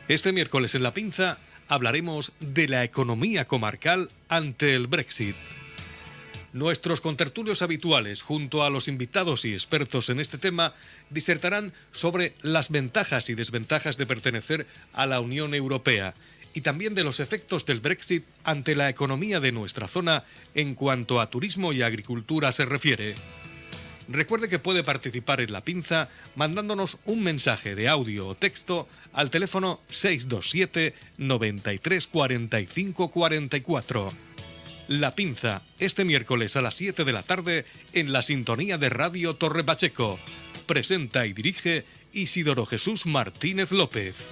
Este miércoles en La Pinza hablaremos de la economía comarcal ante el Brexit. Nuestros contertulios habituales, junto a los invitados y expertos en este tema, disertarán sobre las ventajas y desventajas de pertenecer a la Unión Europea y también de los efectos del Brexit ante la economía de nuestra zona en cuanto a turismo y agricultura se refiere. Recuerde que puede participar en La Pinza mandándonos un mensaje de audio o texto al teléfono 627 93 45 44. La Pinza, este miércoles a las 7 de la tarde en la sintonía de Radio Torre Pacheco. Presenta y dirige Isidoro Jesús Martínez López.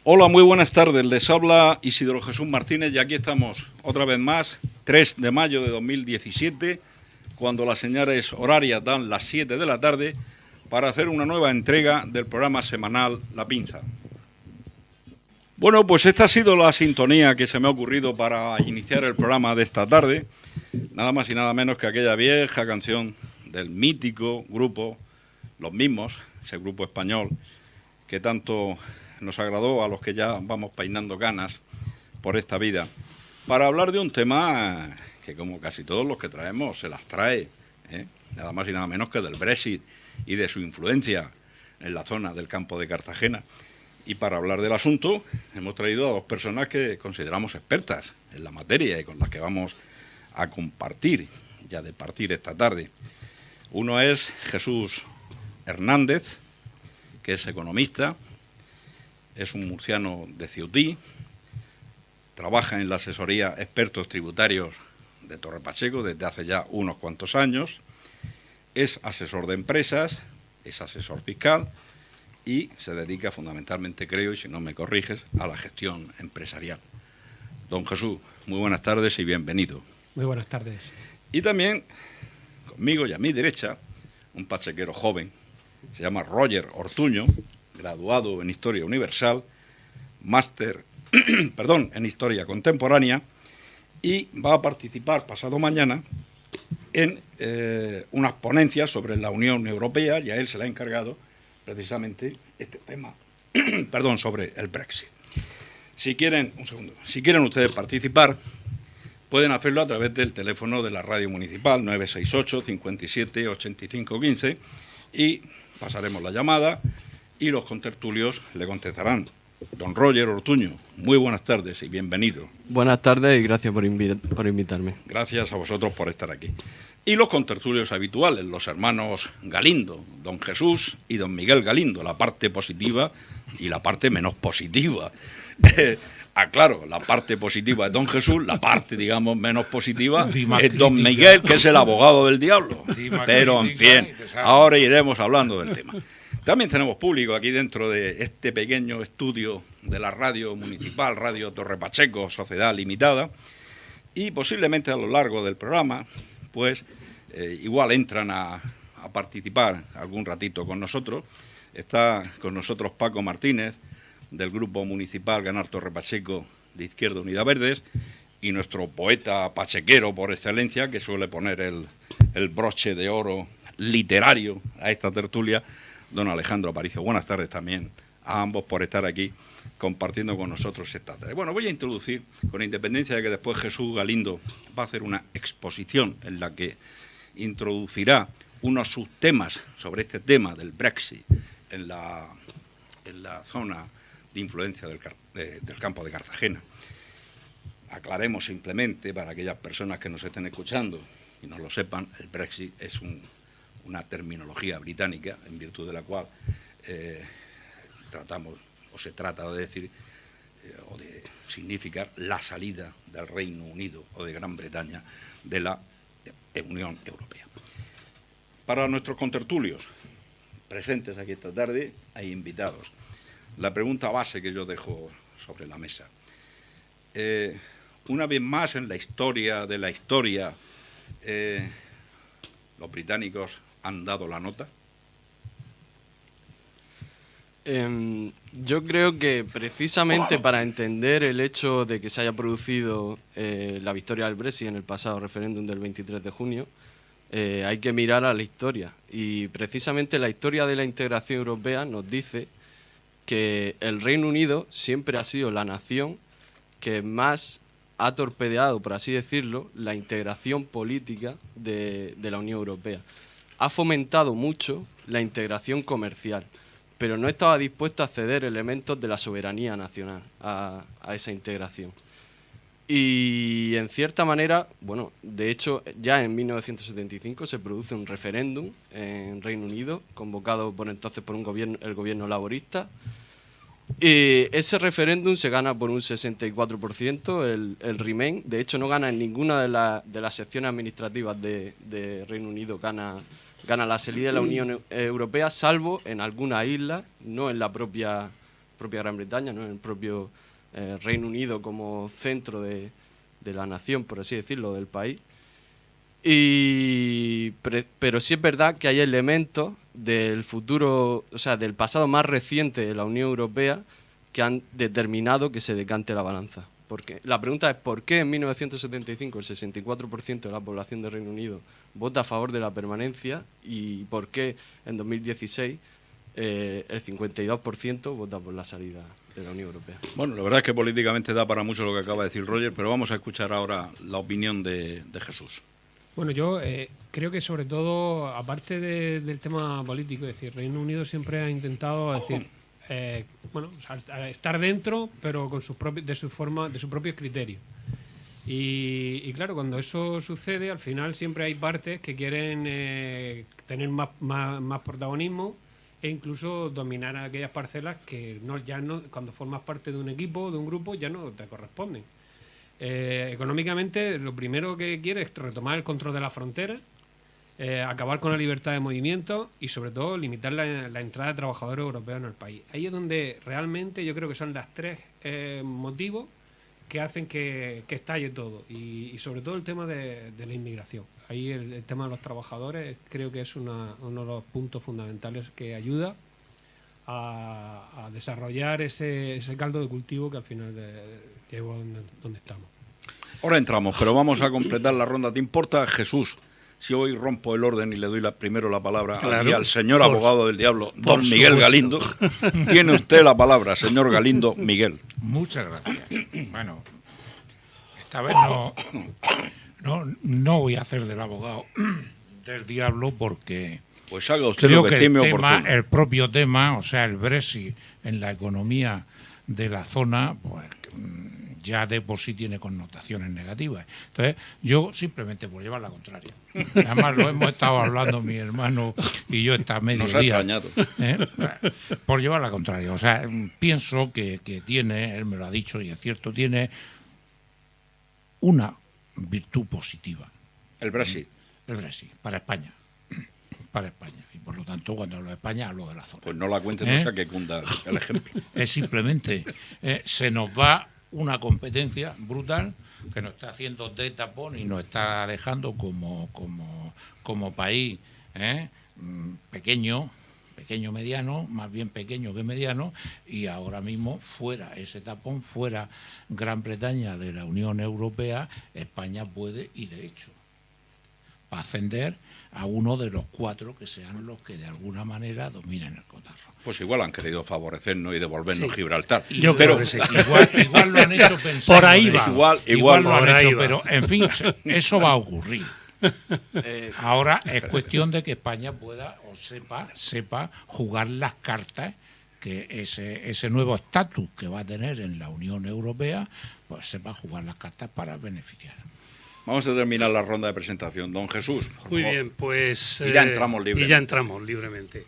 Hola, muy buenas tardes. Les habla Isidoro Jesús Martínez y aquí estamos otra vez más, 3 de mayo de 2017, cuando las señales horarias dan las 7 de la tarde, para hacer una nueva entrega del programa semanal La Pinza. Bueno, pues esta ha sido la sintonía que se me ha ocurrido para iniciar el programa de esta tarde, nada más y nada menos que aquella vieja canción del mítico grupo Los Mismos, ese grupo español que tanto nos agradó a los que ya vamos peinando canas por esta vida, para hablar de un tema que, como casi todos los que traemos, se las trae, nada más y nada menos que del Brexit y de su influencia en la zona del campo de Cartagena. Y para hablar del asunto hemos traído a dos personas que consideramos expertas en la materia y con las que vamos a compartir, ya de partir esta tarde. Uno es Jesús Hernández, que es economista, es un murciano de Ceutí, trabaja en la asesoría Expertos Tributarios de Torre Pacheco desde hace ya unos cuantos años, es asesor de empresas, es asesor fiscal y se dedica fundamentalmente, creo, y si no me corriges, a la gestión empresarial. Don Jesús, muy buenas tardes y bienvenido. Muy buenas tardes. Y también, conmigo y a mi derecha, un pachequero joven, se llama Roger Ortuño, graduado en Historia Universal, máster, en Historia Contemporánea, y va a participar pasado mañana en unas ponencias sobre la Unión Europea, y a él se le ha encargado precisamente este tema, sobre el Brexit. Si quieren ustedes participar, pueden hacerlo a través del teléfono de la radio municipal, 968 57 85 15, y pasaremos la llamada y los contertulios le contestarán. Don Roger Ortuño, muy buenas tardes y bienvenido. Buenas tardes y gracias por invitarme. Gracias a vosotros por estar aquí. Y los contertulios habituales, los hermanos Galindo, don Jesús y don Miguel Galindo, la parte positiva y la parte menos positiva. Claro, la parte positiva es don Jesús, la parte, digamos, menos positiva es don Miguel, que es el abogado del diablo. Pero, en fin, ahora iremos hablando del tema. También tenemos público aquí dentro de este pequeño estudio de la radio municipal, Radio Torre Pacheco, Sociedad Limitada, y posiblemente a lo largo del programa, pues igual entran a participar algún ratito con nosotros. Está con nosotros Paco Martínez, del Grupo Municipal Ganar Torre Pacheco de Izquierda Unida Verdes, y nuestro poeta pachequero por excelencia, que suele poner el broche de oro literario a esta tertulia, don Alejandro Aparicio. Buenas tardes también a ambos por estar aquí compartiendo con nosotros esta tarde. Bueno, voy a introducir, con independencia de que después Jesús Galindo va a hacer una exposición en la que introducirá unos subtemas sobre este tema del Brexit en la zona de influencia del campo de Cartagena. Aclaremos simplemente, para aquellas personas que nos estén escuchando y no lo sepan, el Brexit es una terminología británica en virtud de la cual se trata de decir o de significar la salida del Reino Unido o de Gran Bretaña de la Unión Europea. Para nuestros contertulios presentes aquí esta tarde hay invitados. La pregunta base que yo dejo sobre la mesa. Una vez más en la historia de la historia, los británicos han dado la nota. Yo creo que precisamente para entender el hecho de que se haya producido la victoria del Brexit en el pasado referéndum del 23 de junio, hay que mirar a la historia. Y precisamente la historia de la integración europea nos dice que el Reino Unido siempre ha sido la nación que más ha torpedeado, por así decirlo, la integración política de la Unión Europea. Ha fomentado mucho la integración comercial, pero no estaba dispuesto a ceder elementos de la soberanía nacional a esa integración. Y en cierta manera, bueno, de hecho ya en 1975 se produce un referéndum en Reino Unido, convocado por entonces por el gobierno laborista. Y ese referéndum se gana por un 64%, el Remain. De hecho no gana en ninguna de las secciones administrativas de Reino Unido, gana la salida de la Unión Europea, salvo en algunas islas, no en la propia Gran Bretaña, no en el propio Reino Unido como centro de la nación, por así decirlo, del país. Pero sí es verdad que hay elementos del futuro, o sea, del pasado más reciente de la Unión Europea que han determinado que se decante la balanza. Porque la pregunta es ¿por qué en 1975 el 64% de la población de Reino Unido vota a favor de la permanencia y por qué en 2016 el 52% vota por la salida de la Unión Europea? Bueno, la verdad es que políticamente da para mucho lo que acaba de decir Roger, pero vamos a escuchar ahora la opinión de Jesús. Bueno, yo creo que sobre todo, aparte del tema político, es decir, Reino Unido siempre ha intentado decir, estar dentro, pero con sus de su propio criterio. Y claro, cuando eso sucede, al final siempre hay partes que quieren tener más protagonismo e incluso dominar aquellas parcelas que cuando formas parte de un equipo, de un grupo, ya no te corresponden. Económicamente, lo primero que quiere es retomar el control de la frontera, acabar con la libertad de movimiento y, sobre todo, limitar la entrada de trabajadores europeos en el país. Ahí es donde realmente yo creo que son las tres motivos que hacen que estalle todo. Y sobre todo el tema de la inmigración. Ahí el tema de los trabajadores creo que es uno de los puntos fundamentales que ayuda a desarrollar ese caldo de cultivo que al final llegó donde estamos. Ahora entramos, pero vamos a completar la ronda. ¿Te importa, Jesús, si hoy rompo el orden y le doy primero la palabra al señor abogado del diablo, don Miguel Galindo? Tiene usted la palabra, señor Galindo Miguel. Muchas gracias. Bueno, esta vez no voy a hacer del abogado del diablo porque pues haga usted creo lo que que estime oportuno. El propio tema, o sea, el Brexit en la economía de la zona, pues ya de por sí tiene connotaciones negativas. Entonces, yo simplemente por llevar la contraria. Además, lo hemos estado hablando mi hermano y yo esta mediodía. Nos ha extrañado. Por llevar la contraria. O sea, pienso que tiene, él me lo ha dicho y es cierto, tiene una virtud positiva. El Brexit. El Brexit, para España. Para España. Y por lo tanto, cuando hablo de España, hablo de la zona. Pues no la cuente, no sea que cunda el ejemplo. Es simplemente, se nos va una competencia brutal que nos está haciendo de tapón y nos está dejando como país pequeño, mediano, más bien pequeño que mediano, y ahora mismo fuera ese tapón, fuera Gran Bretaña de la Unión Europea, España puede, y de hecho, va a ascender a uno de los cuatro que sean los que de alguna manera dominen el cotarro. Pues igual han querido favorecernos y devolvernos Gibraltar. Yo creo que sí. Igual lo han hecho pensando. Por ahí va. Igual lo han hecho, pero en fin, eso va a ocurrir. Ahora es cuestión de que España pueda o sepa jugar las cartas que ese nuevo estatus que va a tener en la Unión Europea, pues sepa jugar las cartas para beneficiar. Vamos a terminar la ronda de presentación. Don Jesús. Muy bien, pues... Y ya entramos libremente. Y ya entramos libremente.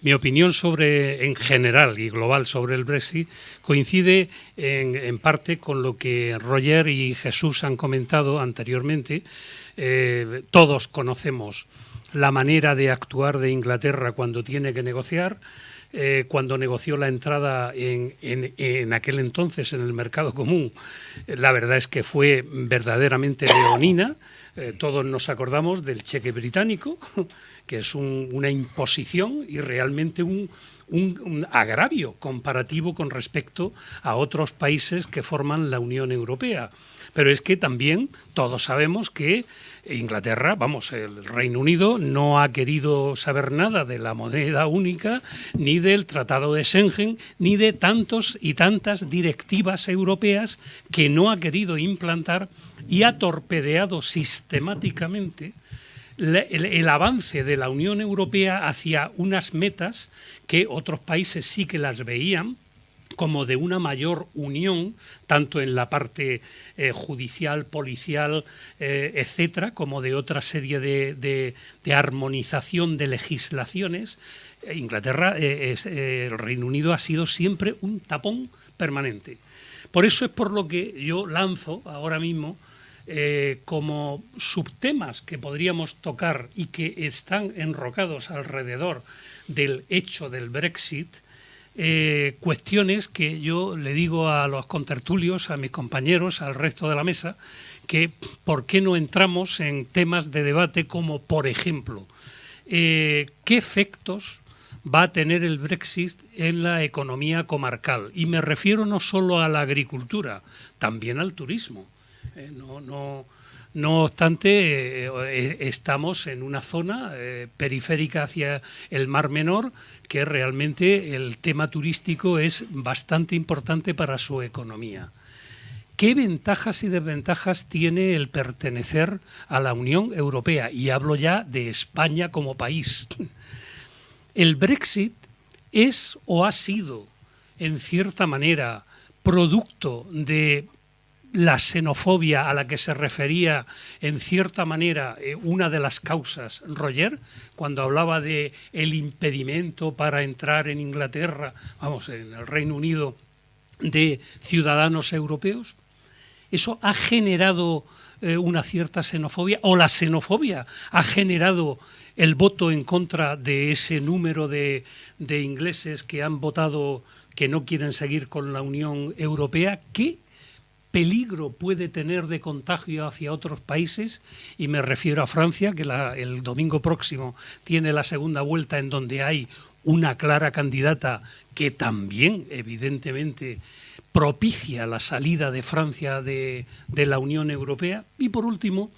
Mi opinión en general y global sobre el Brexit coincide en parte con lo que Roger y Jesús han comentado anteriormente. Todos conocemos la manera de actuar de Inglaterra cuando tiene que negociar. Cuando negoció la entrada en aquel entonces en el mercado común, la verdad es que fue verdaderamente leonina. Todos nos acordamos del cheque británico, que es una imposición y realmente un agravio comparativo con respecto a otros países que forman la Unión Europea. Pero es que también todos sabemos que Inglaterra, vamos, el Reino Unido no ha querido saber nada de la moneda única, ni del Tratado de Schengen, ni de tantos y tantas directivas europeas que no ha querido implantar y ha torpedeado sistemáticamente el avance de la Unión Europea hacia unas metas que otros países sí que las veían, como de una mayor unión, tanto en la parte judicial, policial, etcétera, como de otra serie de armonización de legislaciones. Inglaterra, el Reino Unido ha sido siempre un tapón permanente. Por eso es por lo que yo lanzo ahora mismo como subtemas que podríamos tocar y que están enrocados alrededor del hecho del Brexit, cuestiones que yo le digo a los contertulios, a mis compañeros, al resto de la mesa, que por qué no entramos en temas de debate como, por ejemplo, qué efectos va a tener el Brexit en la economía comarcal. Y me refiero no solo a la agricultura, también al turismo. No obstante, estamos en una zona periférica hacia el Mar Menor que realmente el tema turístico es bastante importante para su economía. ¿Qué ventajas y desventajas tiene el pertenecer a la Unión Europea? Y hablo ya de España como país. El Brexit es o ha sido, en cierta manera, producto de la xenofobia a la que se refería en cierta manera una de las causas Roger, cuando hablaba de el impedimento para entrar en Inglaterra, vamos, en el Reino Unido, de ciudadanos europeos. Eso ha generado una cierta xenofobia, o la xenofobia ha generado el voto en contra de ese número de ingleses que han votado que no quieren seguir con la Unión Europea. ¿Qué peligro puede tener de contagio hacia otros países? Y me refiero a Francia, que el domingo próximo tiene la segunda vuelta en donde hay una clara candidata que también, evidentemente, propicia la salida de Francia de la Unión Europea. Y por último,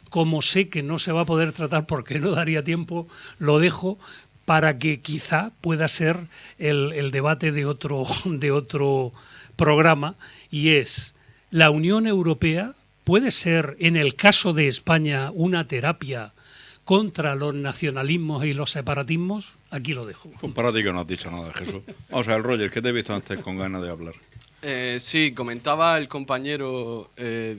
como sé que no se va a poder tratar porque no daría tiempo, lo dejo para que quizá pueda ser el debate de otro programa, y es: ¿la Unión Europea puede ser, en el caso de España, una terapia contra los nacionalismos y los separatismos? Aquí lo dejo. Pues para ti que no has dicho nada, Jesús. Vamos a ver, Roger, que te he visto antes con ganas de hablar. Sí, comentaba el compañero,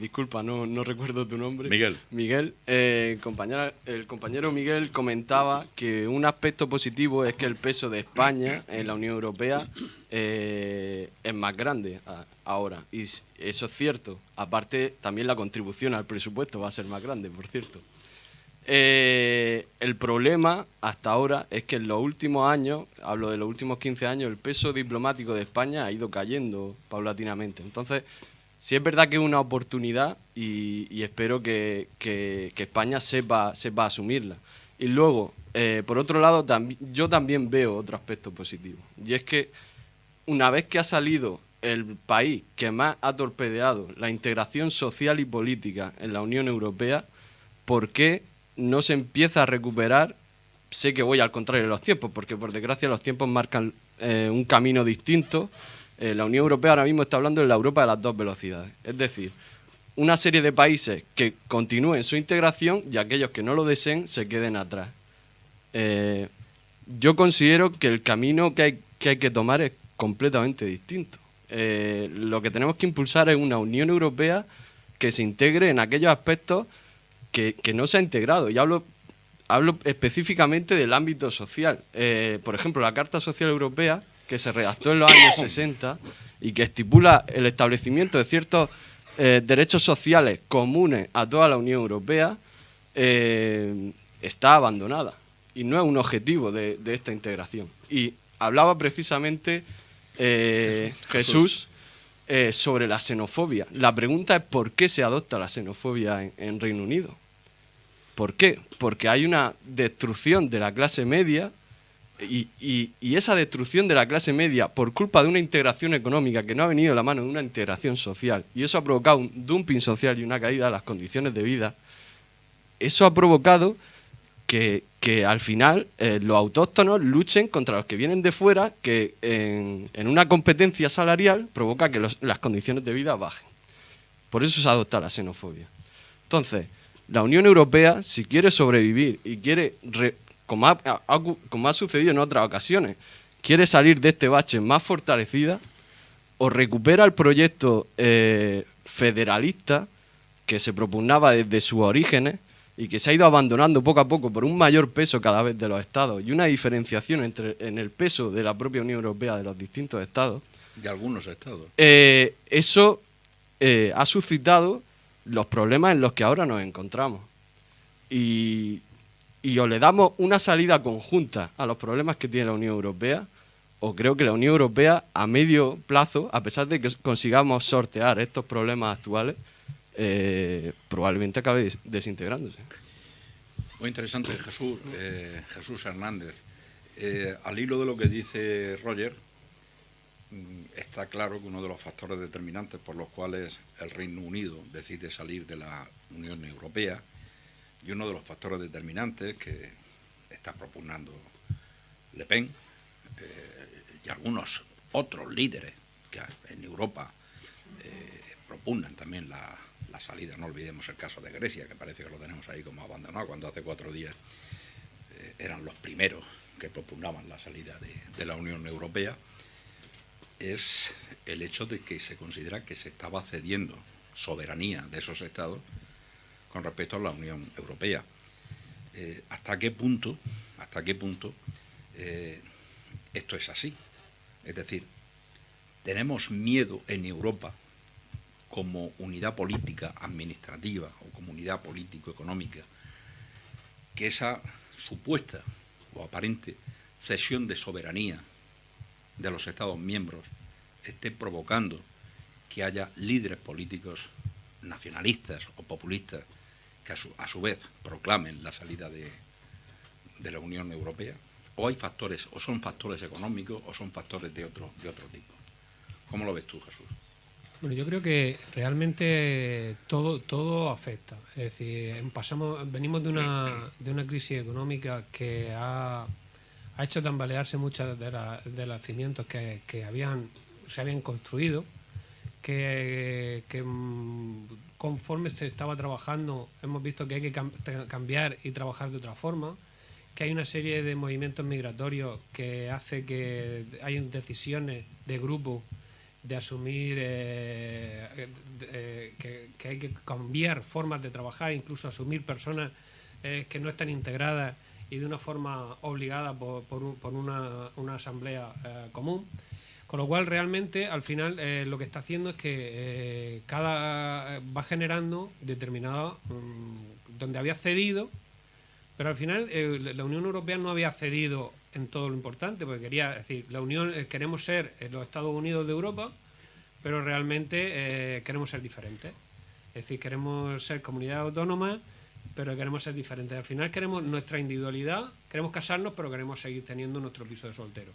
disculpa, no recuerdo tu nombre. Miguel. El compañero Miguel comentaba que un aspecto positivo es que el peso de España en la Unión Europea es más grande ahora. Y eso es cierto. Aparte, también la contribución al presupuesto va a ser más grande, por cierto. El problema hasta ahora es que en los últimos años, hablo de los últimos 15 años, el peso diplomático de España ha ido cayendo paulatinamente. Entonces, sí es verdad que es una oportunidad y espero que España sepa asumirla. Y luego, por otro lado, yo también veo otro aspecto positivo. Y es que una vez que ha salido el país que más ha torpedeado la integración social y política en la Unión Europea, ¿por qué no se empieza a recuperar? Sé que voy al contrario de los tiempos, porque por desgracia los tiempos marcan un camino distinto. La Unión Europea ahora mismo está hablando de la Europa de las dos velocidades. Es decir, una serie de países que continúen su integración y aquellos que no lo deseen se queden atrás. Yo considero que el camino que hay que tomar es completamente distinto. Lo que tenemos que impulsar es una Unión Europea que se integre en aquellos aspectos que no se ha integrado. Y hablo específicamente del ámbito social. Por ejemplo, la Carta Social Europea, que se redactó en los años 60 y que estipula el establecimiento de ciertos derechos sociales comunes a toda la Unión Europea, está abandonada y no es un objetivo de esta integración. Y hablaba precisamente Jesús sobre la xenofobia. La pregunta es ¿por qué se adopta la xenofobia en Reino Unido? ¿Por qué? Porque hay una destrucción de la clase media Y esa destrucción de la clase media por culpa de una integración económica que no ha venido de la mano de una integración social, y eso ha provocado un dumping social y una caída de las condiciones de vida, eso ha provocado que al final los autóctonos luchen contra los que vienen de fuera, que en una competencia salarial provoca que las condiciones de vida bajen. Por eso se adopta la xenofobia. Entonces, la Unión Europea, si quiere sobrevivir y quiere, como ha sucedido en otras ocasiones, quiere salir de este bache más fortalecida, o recupera el proyecto federalista que se propugnaba desde sus orígenes y que se ha ido abandonando poco a poco por un mayor peso cada vez de los estados y una diferenciación en el peso de la propia Unión Europea de los distintos estados. De algunos estados. Eso ha suscitado los problemas en los que ahora nos encontramos. Y o le damos una salida conjunta a los problemas que tiene la Unión Europea, o creo que la Unión Europea a medio plazo, a pesar de que consigamos sortear estos problemas actuales, probablemente acabe desintegrándose. Muy interesante, Jesús Hernández. Al hilo de lo que dice Roger, está claro que uno de los factores determinantes por los cuales el Reino Unido decide salir de la Unión Europea, y uno de los factores determinantes que está propugnando Le Pen y algunos otros líderes que en Europa propugnan también la salida. No olvidemos el caso de Grecia, que parece que lo tenemos ahí como abandonado, cuando hace 4 días eran los primeros que propugnaban la salida de la Unión Europea. Es el hecho de que se considera que se estaba cediendo soberanía de esos estados con respecto a la Unión Europea. ¿Hasta qué punto esto es así? Es decir, tenemos miedo en Europa como unidad política administrativa o como unidad político-económica que esa supuesta o aparente cesión de soberanía de los Estados miembros esté provocando que haya líderes políticos nacionalistas o populistas que a su vez proclamen la salida de la Unión Europea? ¿O hay factores, o son factores económicos, o son factores de otro tipo? ¿Cómo lo ves tú, Jesús? Bueno, yo creo que realmente todo afecta. Es decir, venimos de una crisis económica que ha hecho tambalearse muchos de los cimientos que se habían construido, que conforme se estaba trabajando hemos visto que hay que cambiar y trabajar de otra forma, que hay una serie de movimientos migratorios que hace que hay decisiones de grupo de asumir que hay que cambiar formas de trabajar, incluso asumir personas que no están integradas y de una forma obligada por una asamblea común. Con lo cual, realmente, al final, lo que está haciendo es que va generando determinado donde había cedido, pero al final la Unión Europea no había cedido en todo lo importante, porque quería decir, la Unión queremos ser los Estados Unidos de Europa, pero realmente queremos ser diferentes. Es decir, queremos ser comunidad autónoma, pero queremos ser diferentes. Al final queremos nuestra individualidad, queremos casarnos, pero queremos seguir teniendo nuestro piso de soltero.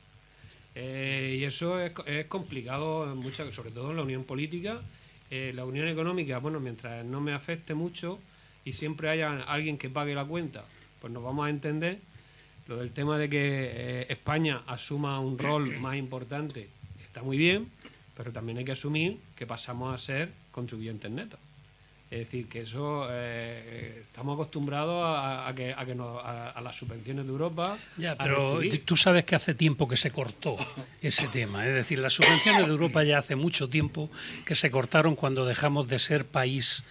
Y eso es complicado, sobre todo en la unión política. La unión económica, bueno, mientras no me afecte mucho y siempre haya alguien que pague la cuenta, pues nos vamos a entender. Lo del tema de que España asuma un rol más importante está muy bien, pero también hay que asumir que pasamos a ser contribuyentes netos. Es decir, que eso estamos acostumbrados a las subvenciones de Europa. Ya, pero tú sabes que hace tiempo que se cortó ese tema. Es decir, las subvenciones de Europa ya hace mucho tiempo que se cortaron cuando dejamos de ser país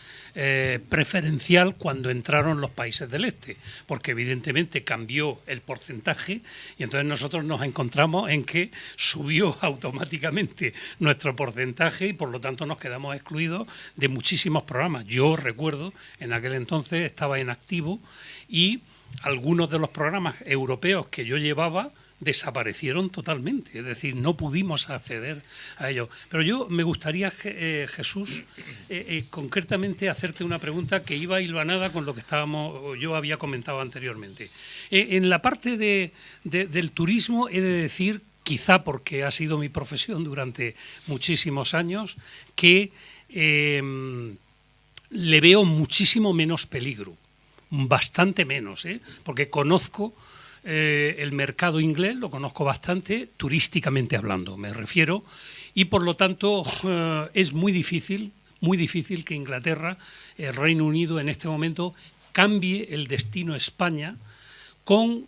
preferencial cuando entraron los países del este, porque evidentemente cambió el porcentaje y entonces nosotros nos encontramos en que subió automáticamente nuestro porcentaje y por lo tanto nos quedamos excluidos de muchísimos programas. Yo recuerdo, en aquel entonces estaba en activo y algunos de los programas europeos que yo llevaba desaparecieron totalmente, es decir, no pudimos acceder a ello. Pero yo me gustaría, Jesús, concretamente hacerte una pregunta que iba hilvanada con lo que yo había comentado anteriormente. En la parte del turismo he de decir, quizá porque ha sido mi profesión durante muchísimos años, que le veo muchísimo menos peligro, bastante menos, porque conozco el mercado inglés, lo conozco bastante, turísticamente hablando, me refiero, y por lo tanto es muy difícil que Inglaterra, el Reino Unido en este momento, cambie el destino España con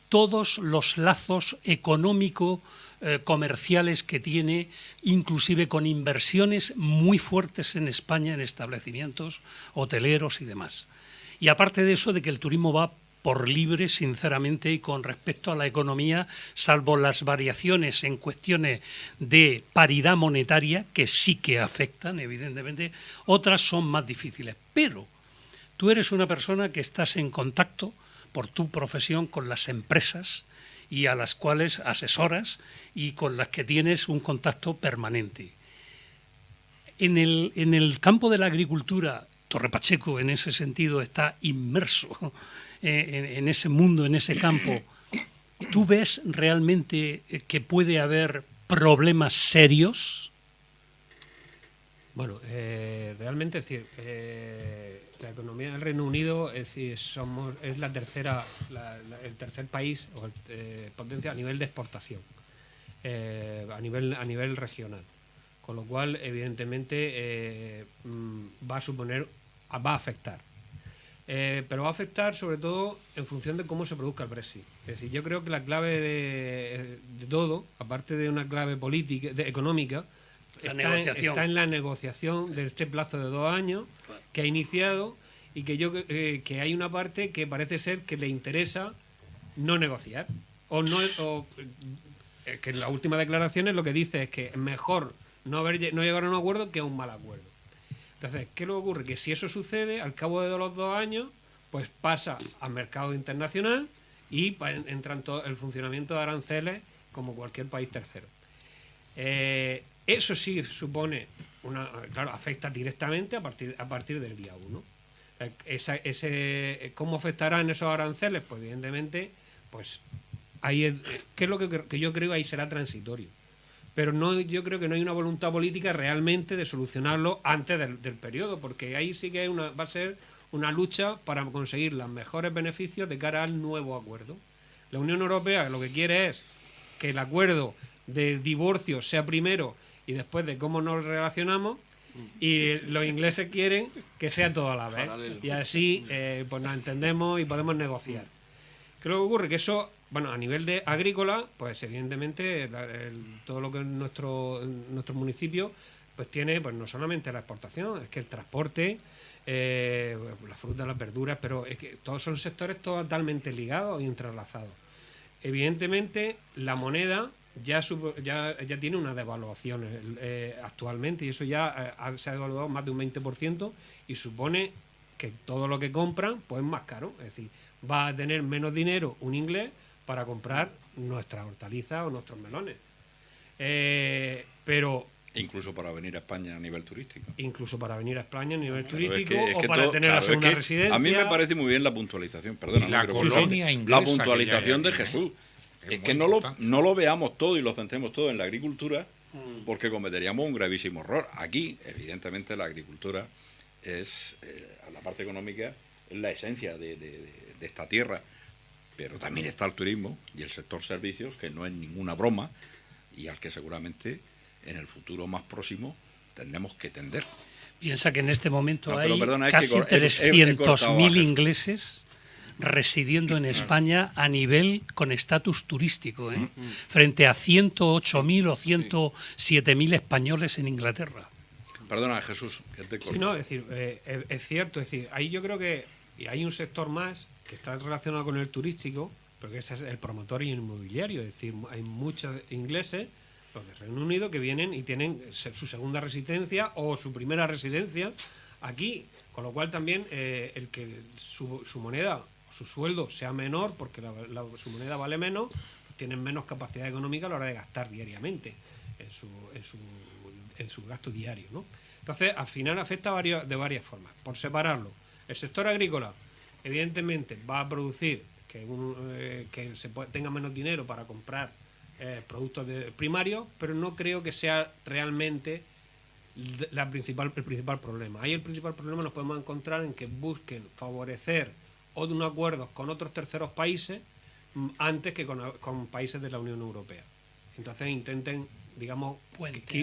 todos los lazos económicos, comerciales que tiene, inclusive con inversiones muy fuertes en España en establecimientos hoteleros y demás. Y aparte de eso, de que el turismo va por libre, sinceramente, y con respecto a la economía, salvo las variaciones en cuestiones de paridad monetaria, que sí que afectan, evidentemente, otras son más difíciles. Pero tú eres una persona que estás en contacto, por tu profesión, con las empresas y a las cuales asesoras y con las que tienes un contacto permanente. En el campo de la agricultura, Torre Pacheco en ese sentido está inmerso en ese mundo, en ese campo. ¿Tú ves realmente que puede haber problemas serios? Bueno, realmente es decir, la economía del Reino Unido es decir, es el tercer país o potencia a nivel de exportación, a nivel regional, con lo cual evidentemente va a afectar. Pero va a afectar sobre todo en función de cómo se produzca el Brexit. Es decir, yo creo que la clave de todo, aparte de una clave política, económica, está en la negociación de este plazo de 2 años que ha iniciado y que hay una parte que parece ser que le interesa no negociar que en las últimas declaraciones lo que dice es que es mejor no llegar a un acuerdo que a un mal acuerdo. Entonces, ¿qué le ocurre? Que si eso sucede, al cabo de los 2 años, pues pasa al mercado internacional y entra en todo el funcionamiento de aranceles como cualquier país tercero. Eso sí supone claro, afecta directamente a partir del día 1. ¿Cómo afectarán esos aranceles? Pues evidentemente, pues ahí ¿qué es lo que yo creo ahí será transitorio? Pero yo creo que no hay una voluntad política realmente de solucionarlo antes del periodo, porque ahí sí que va a ser una lucha para conseguir los mejores beneficios de cara al nuevo acuerdo. La Unión Europea lo que quiere es que el acuerdo de divorcio sea primero y después de cómo nos relacionamos, y los ingleses quieren que sea todo a la vez. Paralelo. Y así pues nos entendemos y podemos negociar. ¿Qué es lo que ocurre? Que eso, bueno, a nivel de agrícola, pues evidentemente todo lo que es nuestro municipio pues tiene pues no solamente la exportación, es que el transporte, las frutas, las verduras, pero es que todos son sectores totalmente ligados y entrelazados. Evidentemente la moneda ya tiene una devaluación actualmente, y eso ya se ha devaluado más de un 20%, y supone que todo lo que compran pues es más caro. Es decir, va a tener menos dinero un inglés para comprar nuestras hortalizas o nuestros melones. Pero incluso para venir a España a nivel turístico. Incluso para venir a España a nivel turístico, o para tener la segunda residencia. A mí me parece muy bien la puntualización, perdona. La colonia inglesa, la puntualización de Jesús. Es que no lo veamos todo y lo centremos todo en la agricultura, porque cometeríamos un gravísimo error. Aquí, evidentemente, la agricultura es, la parte económica, es la esencia de esta tierra, pero también está el turismo y el sector servicios, que no es ninguna broma, y al que seguramente en el futuro más próximo tendremos que tender. Piensa que en este momento hay casi 300.000 ingleses residiendo en España a nivel con estatus turístico, frente a 108.000 o 107.000 españoles en Inglaterra. Perdona, Jesús, que te corto. Sí, no, es decir, es cierto, es decir, ahí yo creo que hay un sector más que está relacionado con el turístico, porque ese es el promotor y el inmobiliario. Es decir, hay muchos ingleses, los de Reino Unido, que vienen y tienen su segunda residencia o su primera residencia aquí, con lo cual también el que su moneda, su sueldo sea menor, porque su moneda vale menos, tienen menos capacidad económica a la hora de gastar diariamente en su gasto diario, ¿no? Entonces, al final afecta de varias formas. Por separarlo, el sector agrícola, evidentemente, va a producir que tenga menos dinero para comprar productos primarios, pero no creo que sea realmente el principal problema. Ahí el principal problema nos podemos encontrar en que busquen favorecer unos acuerdos con otros terceros países antes que con países de la Unión Europea. Entonces intenten, digamos,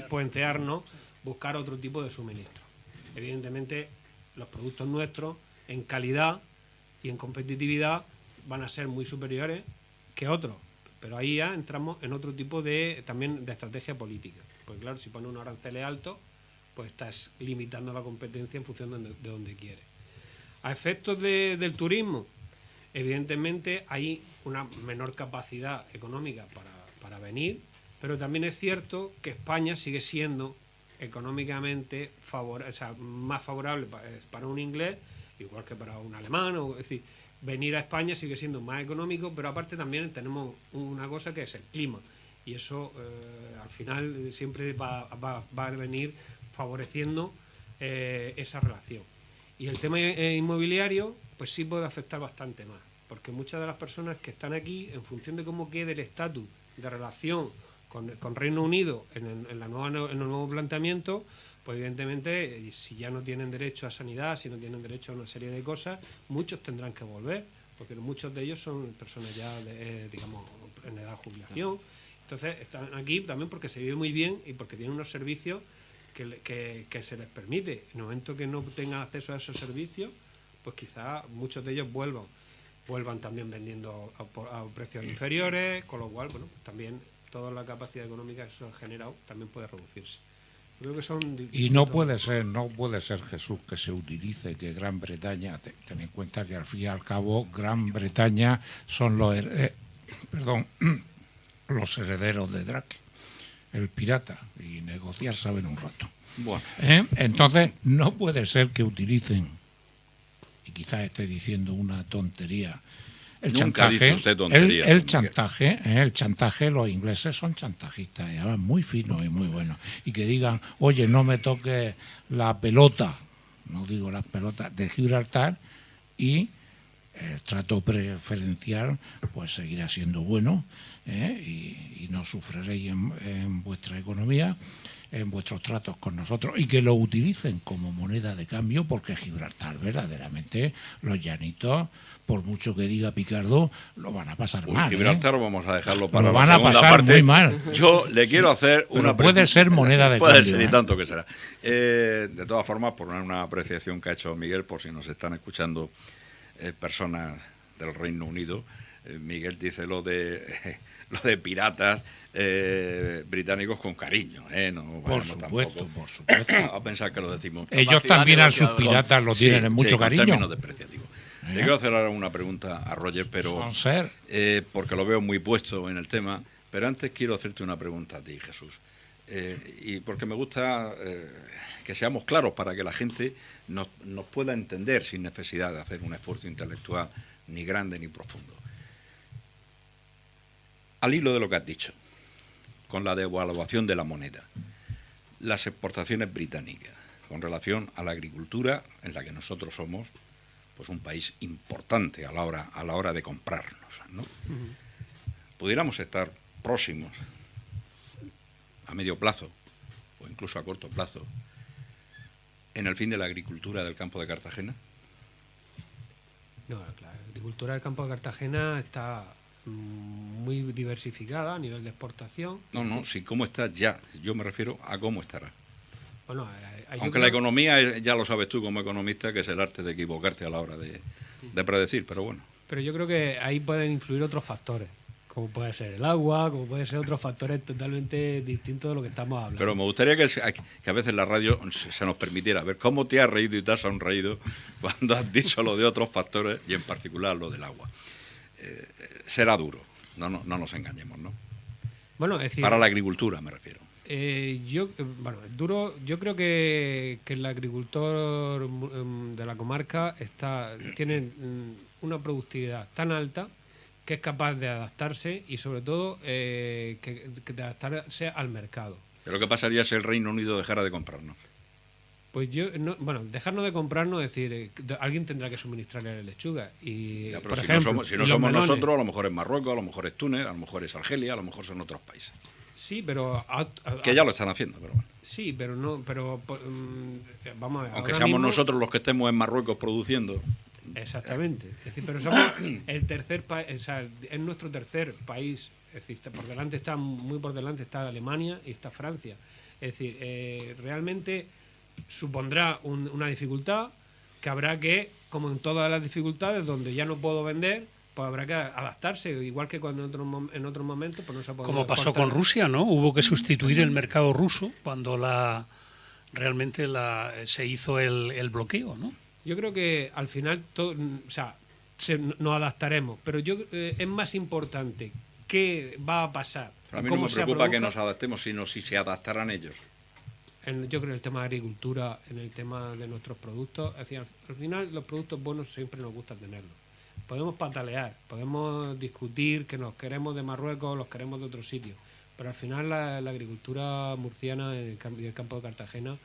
puentearnos, buscar otro tipo de suministro. Evidentemente, los productos nuestros, en calidad y en competitividad, van a ser muy superiores que otros. Pero ahí ya entramos en otro tipo también de estrategia política. Porque claro, si pones unos aranceles altos, pues estás limitando la competencia en función de donde quieres. A efectos del turismo, evidentemente hay una menor capacidad económica para venir, pero también es cierto que España sigue siendo económicamente más favorable para un inglés, igual que para un alemán. Es decir, venir a España sigue siendo más económico, pero aparte también tenemos una cosa que es el clima, y eso al final siempre va a venir favoreciendo esa relación. Y el tema inmobiliario, pues sí puede afectar bastante más, porque muchas de las personas que están aquí, en función de cómo quede el estatus de relación con Reino Unido en el nuevo planteamiento, pues evidentemente, si ya no tienen derecho a sanidad, si no tienen derecho a una serie de cosas, muchos tendrán que volver, porque muchos de ellos son personas ya, digamos, en edad de jubilación. Entonces, están aquí también porque se vive muy bien y porque tienen unos servicios que se les permite. En el momento que no tengan acceso a esos servicios, pues quizás muchos de ellos vuelvan también vendiendo a precios inferiores, con lo cual, bueno, también toda la capacidad económica que eso ha generado también puede reducirse. Creo que y no puede ser, Jesús, que se utilice que Gran Bretaña, ten en cuenta que al fin y al cabo Gran Bretaña son los herederos de Drake, el pirata, y negociar saben un rato. Bueno. Entonces no puede ser que utilicen, y quizás esté diciendo una tontería, el chantaje. El chantaje, los ingleses son chantajistas, y además muy finos y muy buenos. Y que digan, oye, no me toques la pelota, no digo las pelotas, de Gibraltar, y el trato preferencial pues seguirá siendo bueno, y no sufriréis en vuestra economía, en vuestros tratos con nosotros, y que lo utilicen como moneda de cambio, porque Gibraltar verdaderamente, los llanitos, por mucho que diga Picardo, lo van a pasar mal. Gibraltar vamos a dejarlo para lo la van a segunda pasar parte. Muy mal. Yo le quiero hacer una pregunta. Puede ser moneda de puede cambio. Puede ser, y tanto que será. De todas formas, por una apreciación que ha hecho Miguel, por si nos están escuchando personas del Reino Unido, Miguel dice lo de piratas británicos con cariño, no por supuesto. A pensar que lo decimos. Ellos también a sus piratas lo tienen en mucho cariño. En términos despreciativos. Le quiero hacer ahora una pregunta a Roger, pero porque lo veo muy puesto en el tema, pero antes quiero hacerte una pregunta a ti, Jesús, y porque me gusta que seamos claros para que la gente nos pueda entender sin necesidad de hacer un esfuerzo intelectual ni grande ni profundo. Al hilo de lo que has dicho, con la devaluación de la moneda, las exportaciones británicas con relación a la agricultura, en la que nosotros somos pues un país importante a la hora de comprarnos, ¿no? Pudiéramos estar próximos, a medio plazo o incluso a corto plazo, en el fin de la agricultura del campo de Cartagena. No, la agricultura del campo de Cartagena está muy diversificada a nivel de exportación. No, sí, ¿cómo está ya? Yo me refiero a cómo estará. Bueno, aunque la economía, ya lo sabes tú como economista, que es el arte de equivocarte a la hora de predecir, pero bueno. Pero yo creo que ahí pueden influir otros factores, como puede ser el agua, como puede ser otros factores totalmente distintos de lo que estamos hablando. Pero me gustaría que a veces la radio se nos permitiera ver cómo te has reído y te has sonreído cuando has dicho lo de otros factores, y en particular lo del agua. Será duro, no nos engañemos, ¿no? Bueno, es decir, para la agricultura me refiero. Duro. Yo creo que el agricultor de la comarca tiene una productividad tan alta que es capaz de adaptarse y sobre todo que de adaptarse al mercado. Pero ¿qué pasaría si el Reino Unido dejara de comprarnos? Pues dejarnos de comprarnos, es decir, alguien tendrá que suministrarle la lechuga. Y, Ya, pero por si ejemplo, no y somos los melones. nosotros, a lo mejor es Marruecos, a lo mejor es Túnez, a lo mejor es Argelia, a lo mejor son otros países. Sí, pero... Que ya lo están haciendo, pero bueno. Sí, pero no... vamos a ver. Aunque ahora seamos mismo- nosotros los que estemos en Marruecos produciendo. Exactamente. Es decir, pero somos el tercer país, o sea, es nuestro tercer país. Es decir, muy por delante está Alemania y está Francia. Es decir, realmente supondrá una dificultad que habrá que, como en todas las dificultades, donde ya no puedo vender, pues habrá que adaptarse, igual que cuando en otros momentos pues no se ha podido Como pasó exportar. con Rusia, ¿no? Hubo que sustituir el mercado ruso cuando realmente se hizo el bloqueo, ¿no? Yo creo que al final nos adaptaremos, pero es más importante qué va a pasar. A mí no cómo me se preocupa que produzca. nos adaptemos, sino si se adaptarán ellos. Yo creo en el tema de agricultura, en el tema de nuestros productos, es decir, al final los productos buenos siempre nos gusta tenerlos. Podemos patalear, podemos discutir que nos queremos de Marruecos, los queremos de otro sitio, pero al final la agricultura murciana en el campo de Cartagena,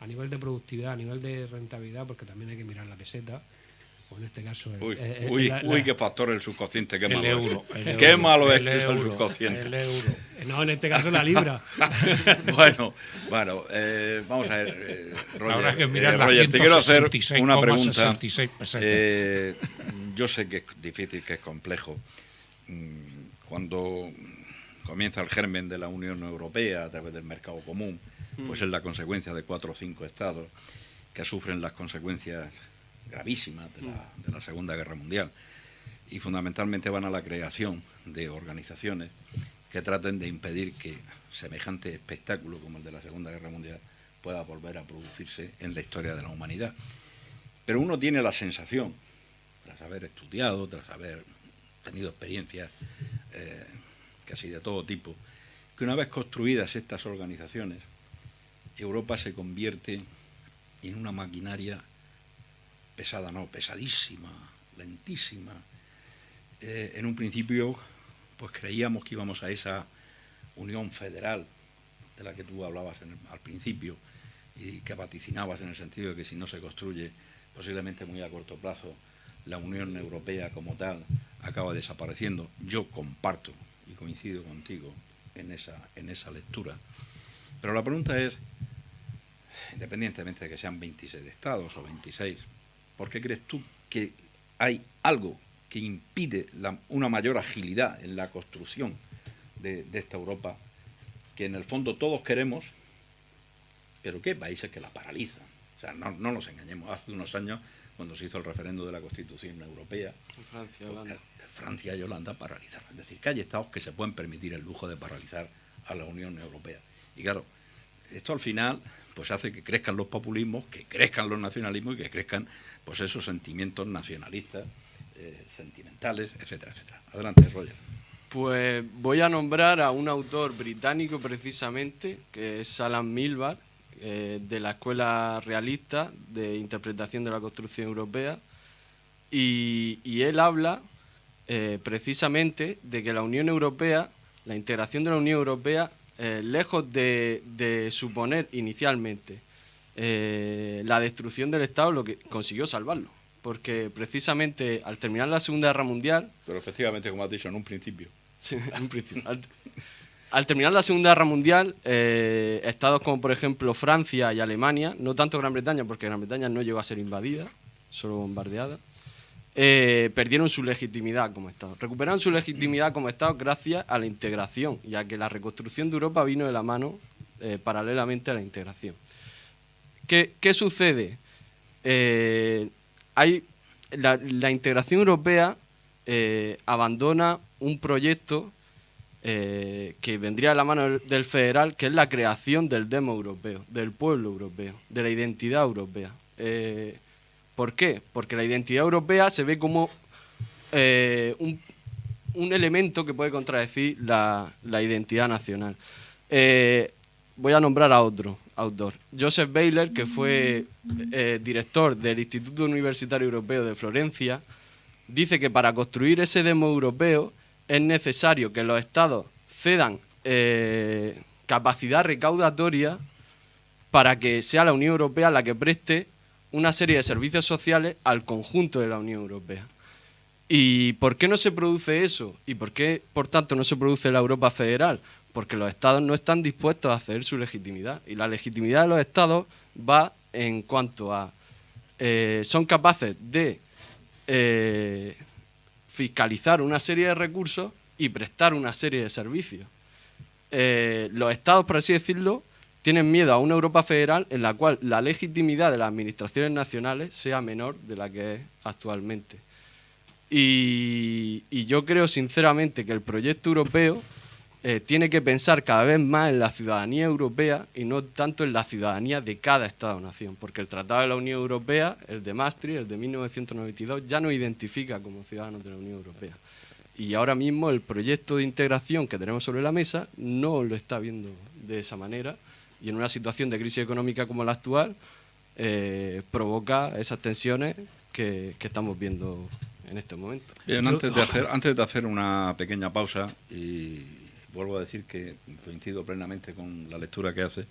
a nivel de productividad, a nivel de rentabilidad, porque también hay que mirar la peseta, o en este caso... Qué factor el subconsciente, qué malo euro, es. Qué malo es el el euro, subconsciente. el euro. No, en este caso la libra. Bueno, vamos a ver, Roger. Habrá que mirar las Roger, te quiero hacer 166,66 una pregunta. pesetas. Yo sé que es difícil, que es complejo. Cuando comienza el germen de la Unión Europea a través del mercado común, pues es la consecuencia de 4 o 5 estados que sufren las consecuencias gravísimas de la Segunda Guerra Mundial y fundamentalmente van a la creación de organizaciones que traten de impedir que semejante espectáculo como el de la Segunda Guerra Mundial pueda volver a producirse en la historia de la humanidad. Pero uno tiene la sensación, tras haber estudiado, tras haber tenido experiencias casi de todo tipo, que una vez construidas estas organizaciones, Europa se convierte en una maquinaria pesada, no, pesadísima, lentísima. En un principio, pues creíamos que íbamos a esa unión federal de la que tú hablabas al principio y que vaticinabas en el sentido de que si no se construye, posiblemente muy a corto plazo, la Unión Europea como tal acaba desapareciendo. Yo comparto y coincido contigo en esa lectura. Pero la pregunta es, independientemente de que sean 26 estados o 26, ¿por qué crees tú que hay algo que impide una mayor agilidad en la construcción de esta Europa que en el fondo todos queremos, pero que hay países que la paralizan? O sea, no nos engañemos. Hace unos años, cuando se hizo el referendo de la Constitución Europea, Francia y Holanda paralizaron. Es decir, que hay estados que se pueden permitir el lujo de paralizar a la Unión Europea. Y claro, esto al final pues hace que crezcan los populismos, que crezcan los nacionalismos y que crezcan pues esos sentimientos nacionalistas, sentimentales, etcétera, etcétera. Adelante, Roger. Pues voy a nombrar a un autor británico precisamente, que es Alan Milbar, de la Escuela Realista de Interpretación de la Construcción Europea, y él habla precisamente de que la Unión Europea, la integración de la Unión Europea, lejos de suponer inicialmente la destrucción del Estado, lo que consiguió salvarlo. Porque precisamente al terminar la Segunda Guerra Mundial... Pero efectivamente, como has dicho, en un principio. Sí, en un principio. Al terminar la Segunda Guerra Mundial, estados como por ejemplo Francia y Alemania, no tanto Gran Bretaña, porque Gran Bretaña no llegó a ser invadida, solo bombardeada, perdieron su legitimidad como Estado. Recuperaron su legitimidad como Estado gracias a la integración, ya que la reconstrucción de Europa vino de la mano paralelamente a la integración. ¿Qué sucede? La integración europea abandona un proyecto que vendría de la mano del federal, que es la creación del demo europeo, del pueblo europeo, de la identidad europea. ¿Por qué? Porque la identidad europea se ve como un elemento que puede contradecir la identidad nacional. Voy a nombrar a otro autor, Joseph Weiler, que fue director del Instituto Universitario Europeo de Florencia, dice que para construir ese demo europeo es necesario que los estados cedan capacidad recaudatoria para que sea la Unión Europea la que preste una serie de servicios sociales al conjunto de la Unión Europea. ¿Y por qué no se produce eso? ¿Y por qué, por tanto, no se produce la Europa federal? Porque los estados no están dispuestos a ceder su legitimidad. Y la legitimidad de los estados va en cuanto a... son capaces de fiscalizar una serie de recursos y prestar una serie de servicios. Los estados, por así decirlo, tienen miedo a una Europa federal en la cual la legitimidad de las administraciones nacionales sea menor de la que es actualmente. Y yo creo sinceramente que el proyecto europeo tiene que pensar cada vez más en la ciudadanía europea y no tanto en la ciudadanía de cada Estado-nación, porque el Tratado de la Unión Europea, el de Maastricht, el de 1992, ya no identifica como ciudadanos de la Unión Europea. Y ahora mismo el proyecto de integración que tenemos sobre la mesa no lo está viendo de esa manera, y en una situación de crisis económica como la actual provoca esas tensiones que estamos viendo en este momento. Bien, antes de hacer una pequeña pausa, y vuelvo a decir que coincido plenamente con la lectura que hace,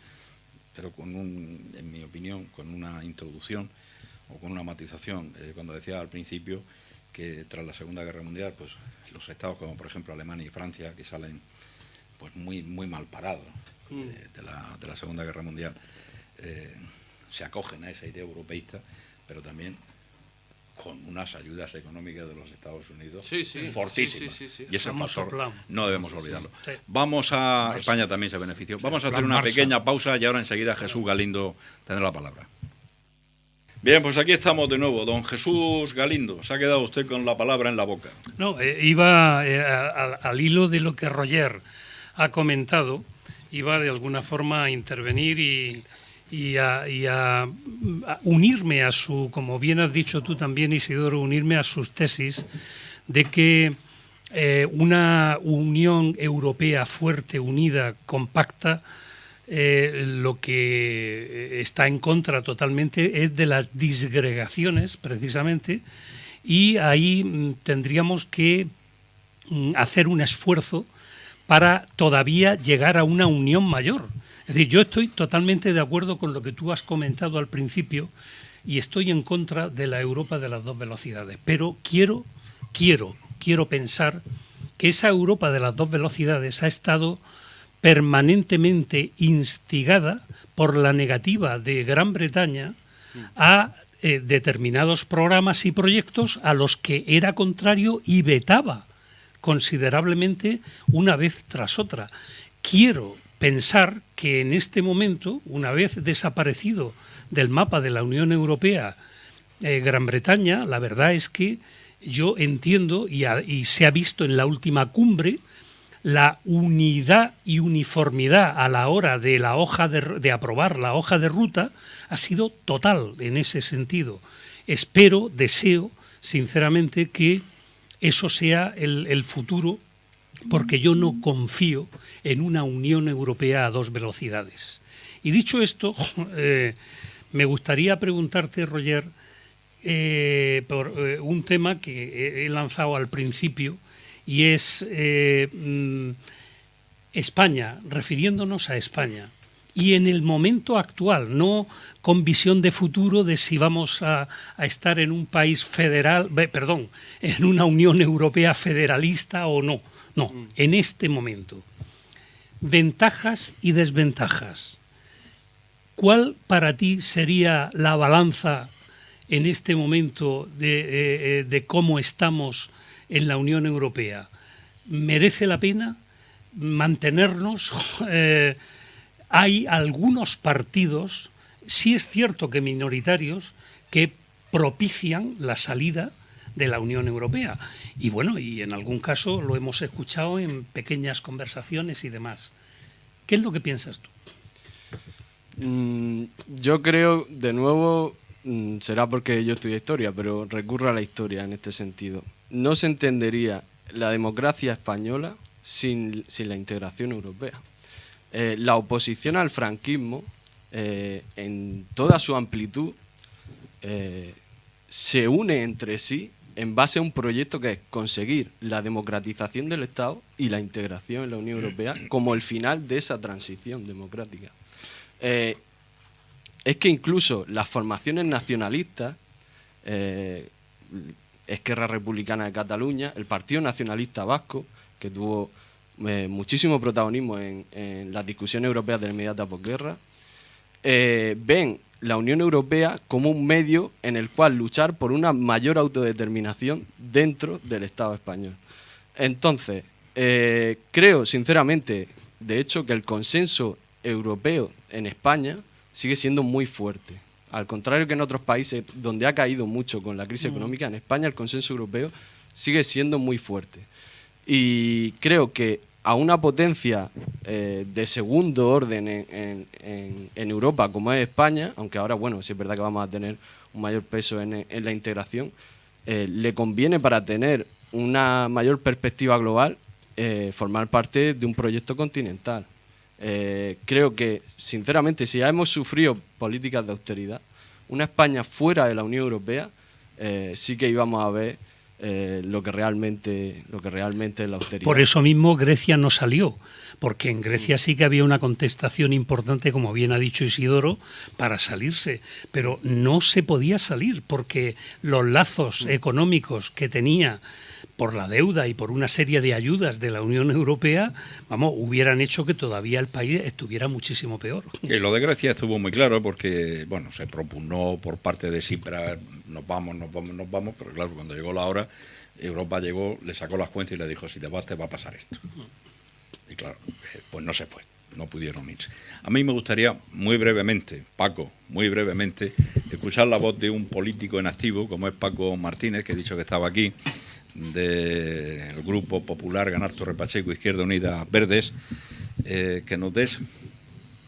pero en mi opinión, con una introducción o con una matización, cuando decía al principio que tras la Segunda Guerra Mundial, pues los estados como por ejemplo Alemania y Francia, que salen pues muy mal parados de la Segunda Guerra Mundial, se acogen a esa idea europeísta, pero también con unas ayudas económicas de los Estados Unidos fortísimas. Sí. Y ese factor no debemos olvidarlo. Sí. Vamos a... España también se benefició. Vamos a hacer una pequeña pausa y ahora enseguida Jesús Galindo tendrá la palabra. Bien, pues aquí estamos de nuevo. Don Jesús Galindo, se ha quedado usted con la palabra en la boca. No, iba al hilo de lo que Roger ha comentado, iba de alguna forma a intervenir y a unirme a su, como bien has dicho tú también, Isidoro, unirme a sus tesis de que una Unión Europea fuerte, unida, compacta, lo que está en contra totalmente es de las disgregaciones, precisamente, y ahí tendríamos que hacer un esfuerzo para todavía llegar a una unión mayor. Es decir, yo estoy totalmente de acuerdo con lo que tú has comentado al principio y estoy en contra de la Europa de las dos velocidades, pero quiero pensar que esa Europa de las dos velocidades ha estado permanentemente instigada por la negativa de Gran Bretaña a determinados programas y proyectos a los que era contrario y vetaba considerablemente una vez tras otra. Quiero pensar que en este momento, una vez desaparecido del mapa de la Unión Europea Gran Bretaña, la verdad es que yo entiendo y se ha visto en la última cumbre la unidad y uniformidad a la hora de de aprobar la hoja de ruta ha sido total en ese sentido. Deseo sinceramente que eso sea el futuro, porque yo no confío en una Unión Europea a dos velocidades. Y dicho esto, me gustaría preguntarte, Roger, por un tema que he lanzado al principio, y es España, refiriéndonos a España. Y en el momento actual, no con visión de futuro de si vamos a estar en un país federal, en una Unión Europea federalista o no. No, en este momento. Ventajas y desventajas. ¿Cuál para ti sería la balanza en este momento de cómo estamos en la Unión Europea? ¿Merece la pena mantenernos? Hay algunos partidos, sí es cierto que minoritarios, que propician la salida de la Unión Europea. Y bueno, y en algún caso lo hemos escuchado en pequeñas conversaciones y demás. ¿Qué es lo que piensas tú? Yo creo, de nuevo, será porque yo estudio historia, pero recurro a la historia en este sentido. No se entendería la democracia española sin la integración europea. La oposición al franquismo, en toda su amplitud, se une entre sí en base a un proyecto que es conseguir la democratización del Estado y la integración en la Unión Europea como el final de esa transición democrática. Es que incluso las formaciones nacionalistas, Esquerra Republicana de Cataluña, el Partido Nacionalista Vasco, que tuvo muchísimo protagonismo en las discusiones europeas de la inmediata posguerra, ven la Unión Europea como un medio en el cual luchar por una mayor autodeterminación dentro del Estado español. Entonces, creo sinceramente, de hecho, que el consenso europeo en España sigue siendo muy fuerte. Al contrario que en otros países donde ha caído mucho con la crisis económica, en España el consenso europeo sigue siendo muy fuerte. Y creo que a una potencia de segundo orden en Europa como es España, aunque ahora, bueno, sí es verdad que vamos a tener un mayor peso en la integración, le conviene para tener una mayor perspectiva global formar parte de un proyecto continental. Creo que, sinceramente, si ya hemos sufrido políticas de austeridad, una España fuera de la Unión Europea sí que íbamos a ver lo que realmente es la austeridad. Por eso mismo Grecia no salió, porque en Grecia sí que había una contestación importante, como bien ha dicho Isidoro, para salirse, pero no se podía salir porque los lazos económicos que tenía por la deuda y por una serie de ayudas de la Unión Europea, hubieran hecho que todavía el país estuviera muchísimo peor. Y lo de Grecia estuvo muy claro porque, bueno, se propugnó por parte de Tsipras, nos vamos, pero claro, cuando llegó la hora, Europa llegó, le sacó las cuentas y le dijo, si te vas a pasar esto. Y claro, pues no se fue, no pudieron irse. A mí me gustaría muy brevemente, Paco, escuchar la voz de un político en activo, como es Paco Martínez, que he dicho que estaba aquí, del Grupo Popular Ganar Torre Pacheco, Izquierda Unida Verdes, que nos des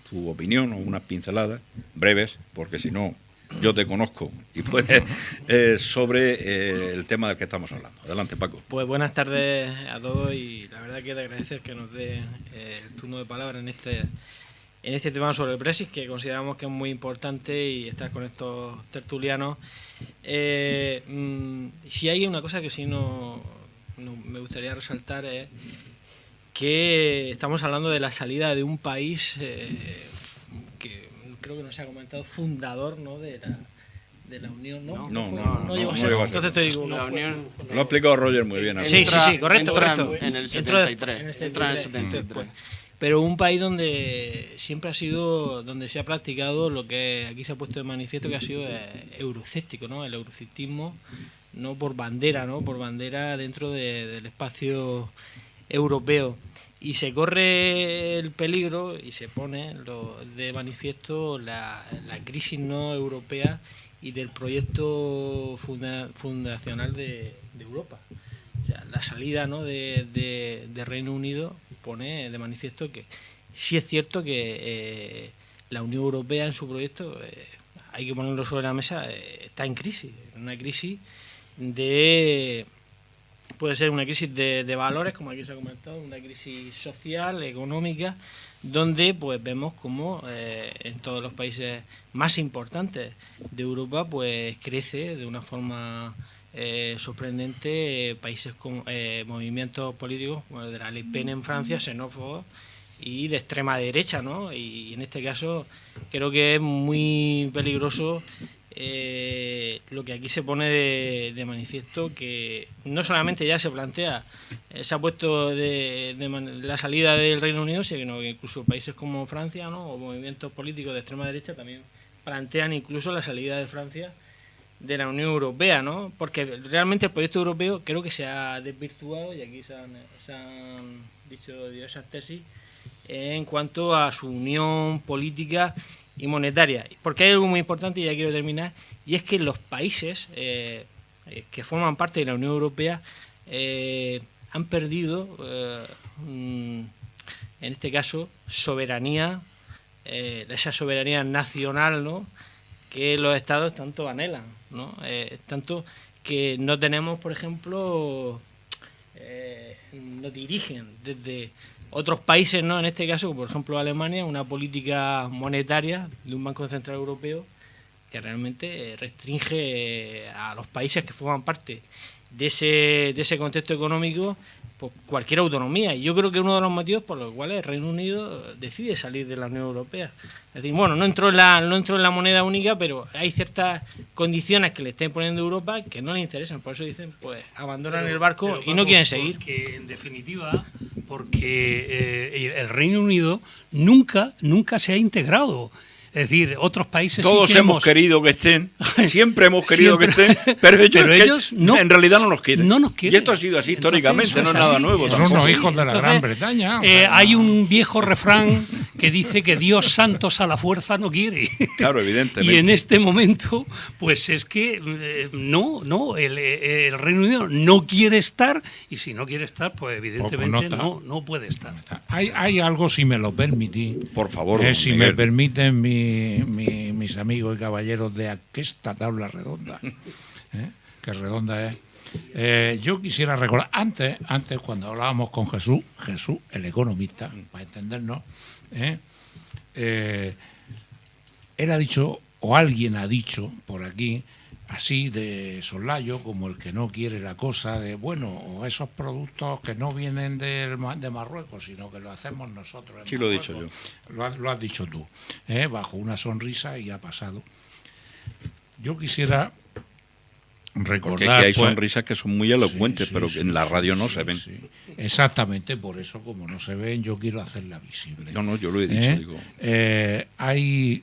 tu opinión o unas pinceladas breves, porque si no, yo te conozco y puedes, sobre el tema del que estamos hablando. Adelante, Paco. Pues buenas tardes a todos y la verdad que te agradecer que nos dé el turno de palabra en este tema sobre el Brexit, que consideramos que es muy importante, y estar con estos tertulianos. Si hay una cosa que sí no me gustaría resaltar, es que estamos hablando de la salida de un país que creo que no se ha comentado, fundador, ¿no?, de la Unión, ¿no? No llegó a ser. Entonces te digo, lo ha explicado Roger muy bien. Sí, correcto. En el 73. Entra en el 73. Pero un país donde siempre ha sido, donde se ha practicado lo que aquí se ha puesto de manifiesto, que ha sido eurocéptico, ¿no? El euroceptismo, no por bandera, ¿no? Por bandera dentro del espacio europeo. Y se corre el peligro y se pone de manifiesto la crisis no europea y del proyecto fundacional de Europa. O sea, la salida, ¿no?, de Reino Unido pone de manifiesto que sí es cierto que la Unión Europea en su proyecto, hay que ponerlo sobre la mesa, está en crisis. Una crisis puede ser una crisis de valores, como aquí se ha comentado, una crisis social, económica, donde pues vemos como en todos los países más importantes de Europa pues crece de una forma sorprendente países con movimientos políticos como el de la Le Pen en Francia, xenófobos y de extrema derecha, ¿no? Y en este caso creo que es muy peligroso lo que aquí se pone de manifiesto, que no solamente ya se plantea, se ha puesto la salida del Reino Unido, sino que incluso países como Francia, ¿no?, o movimientos políticos de extrema derecha también plantean incluso la salida de Francia de la Unión Europea, ¿no? Porque realmente el proyecto europeo creo que se ha desvirtuado, y aquí se han dicho diversas tesis en cuanto a su unión política y monetaria. Porque hay algo muy importante, y ya quiero terminar, y es que los países que forman parte de la Unión Europea han perdido, en este caso, soberanía, esa soberanía nacional, ¿no?, que los estados tanto anhelan, ¿no? Tanto que no tenemos, por ejemplo, no dirigen desde otros países, ¿no?, en este caso, por ejemplo Alemania, una política monetaria de un Banco Central Europeo que realmente restringe a los países que forman parte de ese contexto económico pues cualquier autonomía. Y yo creo que uno de los motivos por los cuales el Reino Unido decide salir de la Unión Europea. Es decir, bueno, no entró en la moneda única, pero hay ciertas condiciones que le está imponiendo Europa que no le interesan. Por eso dicen, pues abandonan el barco y no quieren seguir. Porque, en definitiva, el Reino Unido nunca se ha integrado. Es decir, otros países todos sí que hemos querido que estén, siempre hemos querido que estén, pero ellos no, en realidad no nos quieren. No nos quieren. Y esto ha sido así históricamente, no es nada nuevo. Son unos hijos de la Gran Bretaña. Hay un viejo refrán que dice que Dios santos a la fuerza no quiere. Claro, evidentemente. Y en este momento, pues es que el Reino Unido no quiere estar, y si no quiere estar, pues evidentemente no puede estar. Hay algo, si me lo permitís, por favor, si me permiten mis amigos y caballeros de aquesta tabla redonda, que redonda es. Yo quisiera recordar, antes cuando hablábamos con Jesús, el economista, para entendernos, él ha dicho, o alguien ha dicho por aquí, así de soslayo, como el que no quiere la cosa, de o esos productos que no vienen de Marruecos, sino que lo hacemos nosotros. Sí, lo he dicho yo. Lo has dicho tú, bajo una sonrisa, y ha pasado. Yo quisiera recordar... Porque aquí hay sonrisas que son muy elocuentes, pero que en la radio no se ven. Sí. Exactamente, por eso, como no se ven, yo quiero hacerla visible. No, yo lo he dicho. Digo. Hay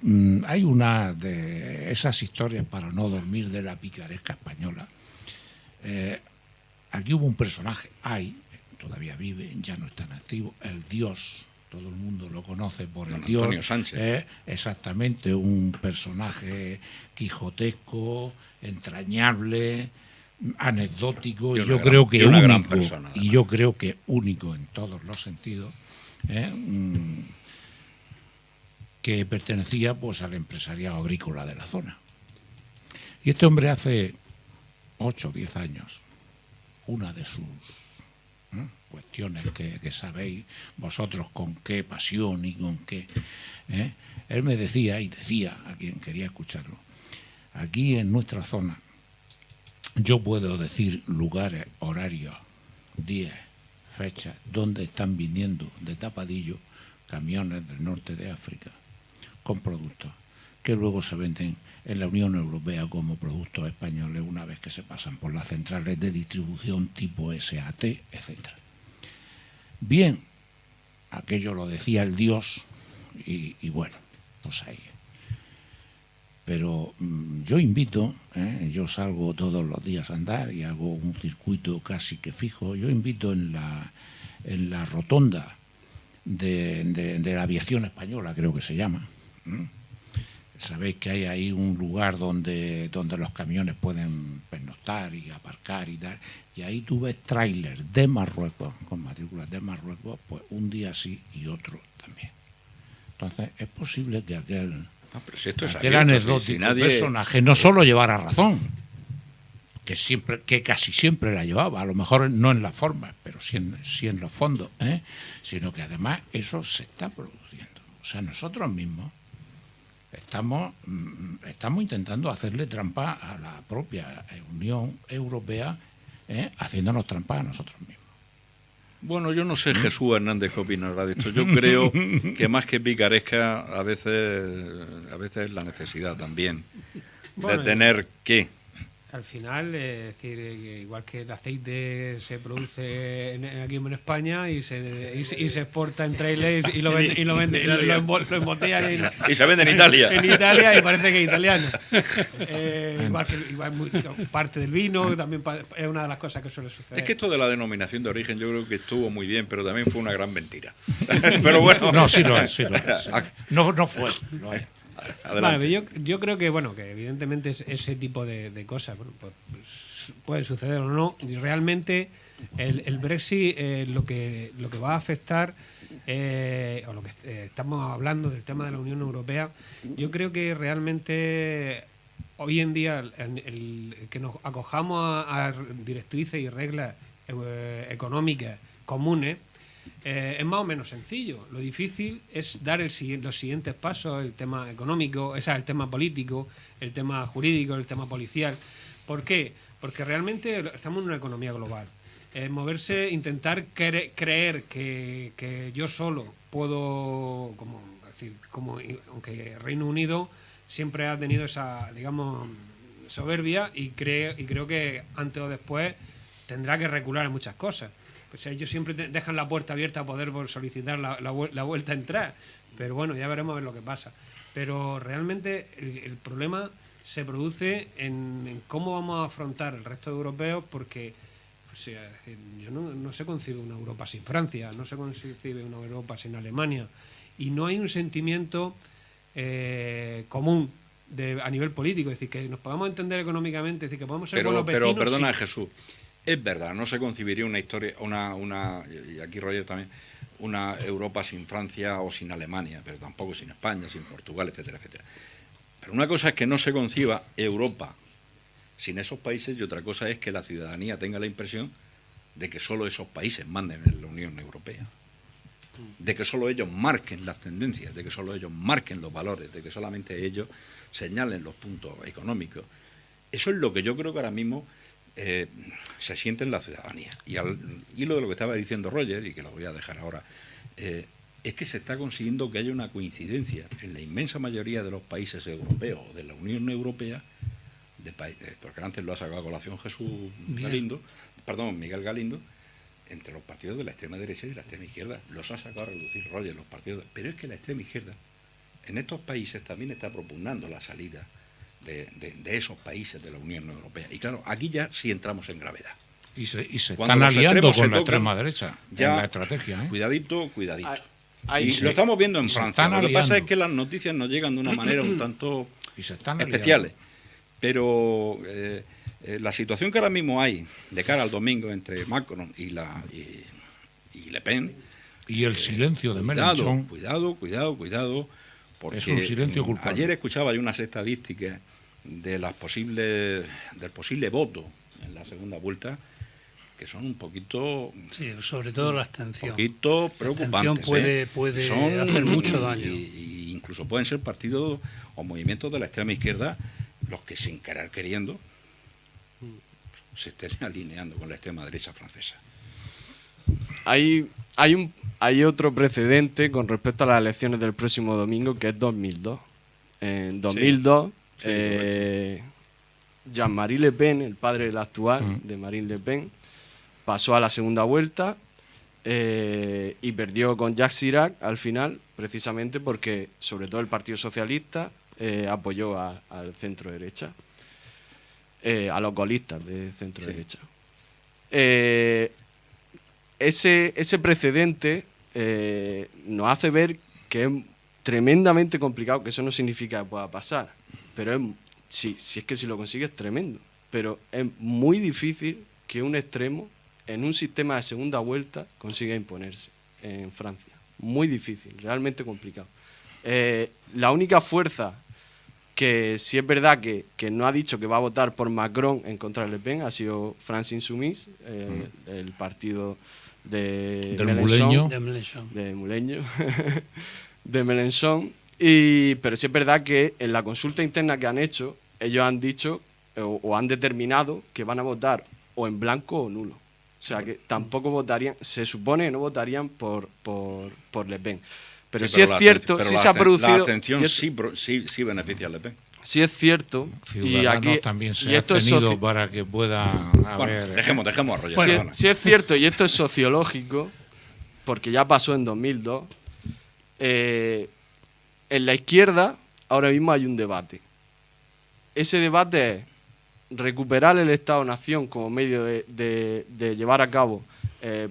una de esas historias para no dormir de la picaresca española. Aquí hubo un personaje, todavía vive, ya no está en activo, el Dios. Todo el mundo lo conoce por el Dios. Antonio Sánchez. Exactamente, un personaje quijotesco, entrañable, anecdótico, y yo creo que único. Y yo creo que único en todos los sentidos, que pertenecía pues al empresariado agrícola de la zona. Y este hombre hace 8 o 10 años, una de sus cuestiones que sabéis vosotros con qué pasión y con qué... Él me decía, y decía a quien quería escucharlo, aquí en nuestra zona yo puedo decir lugares, horarios, días, fechas, donde están viniendo de tapadillo camiones del norte de África con productos que luego se venden en la Unión Europea como productos españoles una vez que se pasan por las centrales de distribución tipo SAT, etcétera. Bien, aquello lo decía el Dios y bueno, pues ahí. Pero yo invito, yo salgo todos los días a andar y hago un circuito casi que fijo, yo invito en la rotonda de la aviación española, creo que se llama. Sabéis que hay ahí un lugar donde los camiones pueden pernoctar y aparcar y tal, y ahí tú ves tráiler de Marruecos, con matrículas de Marruecos, pues un día sí y otro también. Entonces es posible que aquel anecdótico personaje no solo llevara razón, que casi siempre la llevaba, a lo mejor no en la forma, pero sí en los fondos, sino que además eso se está produciendo. O sea, nosotros mismos estamos intentando hacerle trampa a la propia Unión Europea, haciéndonos trampa a nosotros mismos. Bueno, yo no sé, Jesús Hernández, qué opinará de esto. Yo creo que más que picaresca, a veces es la necesidad también de tener que... Al final, es decir, igual que el aceite se produce aquí en España y se exporta en trailers y lo embotellan y se vende en Italia. En Italia y parece que es italiano. Igual parte del vino también es una de las cosas que suele suceder. Es que esto de la denominación de origen yo creo que estuvo muy bien, pero también fue una gran mentira. Pero bueno. No, sí lo es. No fue. Lo es. Vale, yo creo que que evidentemente ese tipo de cosas pues, pueden suceder o no. Y realmente el Brexit lo que va a afectar o lo que estamos hablando del tema de la Unión Europea, yo creo que realmente hoy en día el que nos acojamos a directrices y reglas económicas comunes es más o menos sencillo. Lo difícil es dar los siguientes pasos, el tema económico, el tema político, el tema jurídico, el tema policial. ¿Por qué? Porque realmente estamos en una economía global. Moverse, intentar creer que yo solo puedo, aunque Reino Unido siempre ha tenido esa, digamos, soberbia y creo que antes o después tendrá que recular en muchas cosas. Pues ellos siempre dejan la puerta abierta a poder solicitar la vuelta a entrar, pero bueno, ya veremos a ver lo que pasa. Pero realmente el problema se produce en cómo vamos a afrontar el resto de europeos, porque pues, yo no se concibe una Europa sin Francia, no se concibe una Europa sin Alemania, y no hay un sentimiento común a nivel político, es decir, que nos podamos entender económicamente, es decir, que podamos ser buenos vecinos. Pero perdona, sí. Jesús, es verdad, no se concibiría una historia, y aquí Roger también, una Europa sin Francia o sin Alemania, pero tampoco sin España, sin Portugal, etcétera, etcétera. Pero una cosa es que no se conciba Europa sin esos países y otra cosa es que la ciudadanía tenga la impresión de que solo esos países manden en la Unión Europea, de que solo ellos marquen las tendencias, de que solo ellos marquen los valores, de que solamente ellos señalen los puntos económicos. Eso es lo que yo creo que ahora mismo se siente en la ciudadanía. Y al hilo de lo que estaba diciendo Roger, y que lo voy a dejar ahora, es que se está consiguiendo que haya una coincidencia en la inmensa mayoría de los países europeos o de la Unión Europea, porque antes lo ha sacado a colación Miguel Galindo, entre los partidos de la extrema derecha y de la extrema izquierda. Los ha sacado a reducir Roger, los partidos. Pero es que la extrema izquierda en estos países también está propugnando la salida de esos países de la Unión Europea. Y claro, aquí ya sí entramos en gravedad. Y se Cuando están los aliando extremos se con la tocan, extrema derecha, ya, en la estrategia. Cuidadito. Ahí Y sí. lo estamos viendo en se Francia. están Lo que pasa aliando. es que las noticias nos llegan de una manera un tanto Y se están especiales. Pero la situación que ahora mismo hay de cara al domingo entre Macron y Le Pen, y el silencio de Mélenchon. Cuidado, porque Es un silencio culpable. Ayer escuchaba yo unas estadísticas de del posible voto en la segunda vuelta, que son un poquito, Sí, sobre todo la abstención. preocupantes. La abstención puede hacer mucho daño. Y incluso pueden ser partidos o movimientos de la extrema izquierda los que sin querer queriendo se estén alineando con la extrema derecha francesa. Hay otro precedente con respecto a las elecciones del próximo domingo, que es 2002. En 2002, Jean-Marie Le Pen, el padre del actual, de Marine Le Pen, pasó a la segunda vuelta y perdió con Jacques Chirac al final, precisamente porque, sobre todo el Partido Socialista, apoyó al centro-derecha, a los gaullistas de centro-derecha. Ese precedente nos hace ver que es tremendamente complicado, que eso no significa que pueda pasar, pero si es que si lo consigue es tremendo, pero es muy difícil que un extremo en un sistema de segunda vuelta consiga imponerse en Francia. Muy difícil, realmente complicado. La única fuerza que sí es verdad que no ha dicho que va a votar por Macron en contra de Le Pen ha sido France Insoumise, el partido de Mélenchon. de Mélenchon. Pero sí es verdad que en la consulta interna que han hecho, ellos han dicho o han determinado que van a votar o en blanco o nulo. O sea que tampoco votarían, se supone que no votarían por Le Pen. Pero sí es cierto, sí se ha producido... La abstención sí beneficia a Le Pen. Sí es cierto. Ciudadanos y aquí también se ha tenido para que pueda haber... Dejemos a Roger. Sí es cierto, y esto es sociológico, porque ya pasó en 2002. En la izquierda ahora mismo hay un debate. Ese debate es recuperar el Estado-Nación como medio de llevar a cabo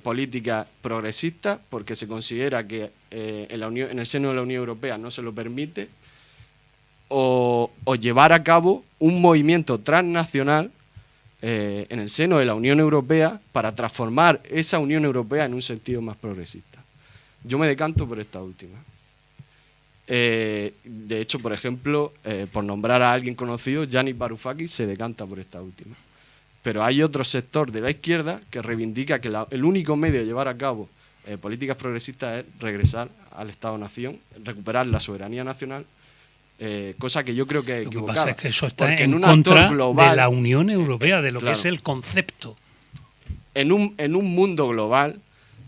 políticas progresistas, porque se considera que en el seno de la Unión Europea no se lo permite, o llevar a cabo un movimiento transnacional en el seno de la Unión Europea para transformar esa Unión Europea en un sentido más progresista. Yo me decanto por esta última. De hecho, por ejemplo, por nombrar a alguien conocido, Yanis Varoufakis se decanta por esta última. Pero hay otro sector de la izquierda que reivindica que el único medio de llevar a cabo políticas progresistas es regresar al Estado-nación, recuperar la soberanía nacional, cosa que yo creo que es Lo que equivocada. pasa es que eso está Porque en un contra actor global, de la Unión Europea, de lo claro, que es el concepto. en un mundo global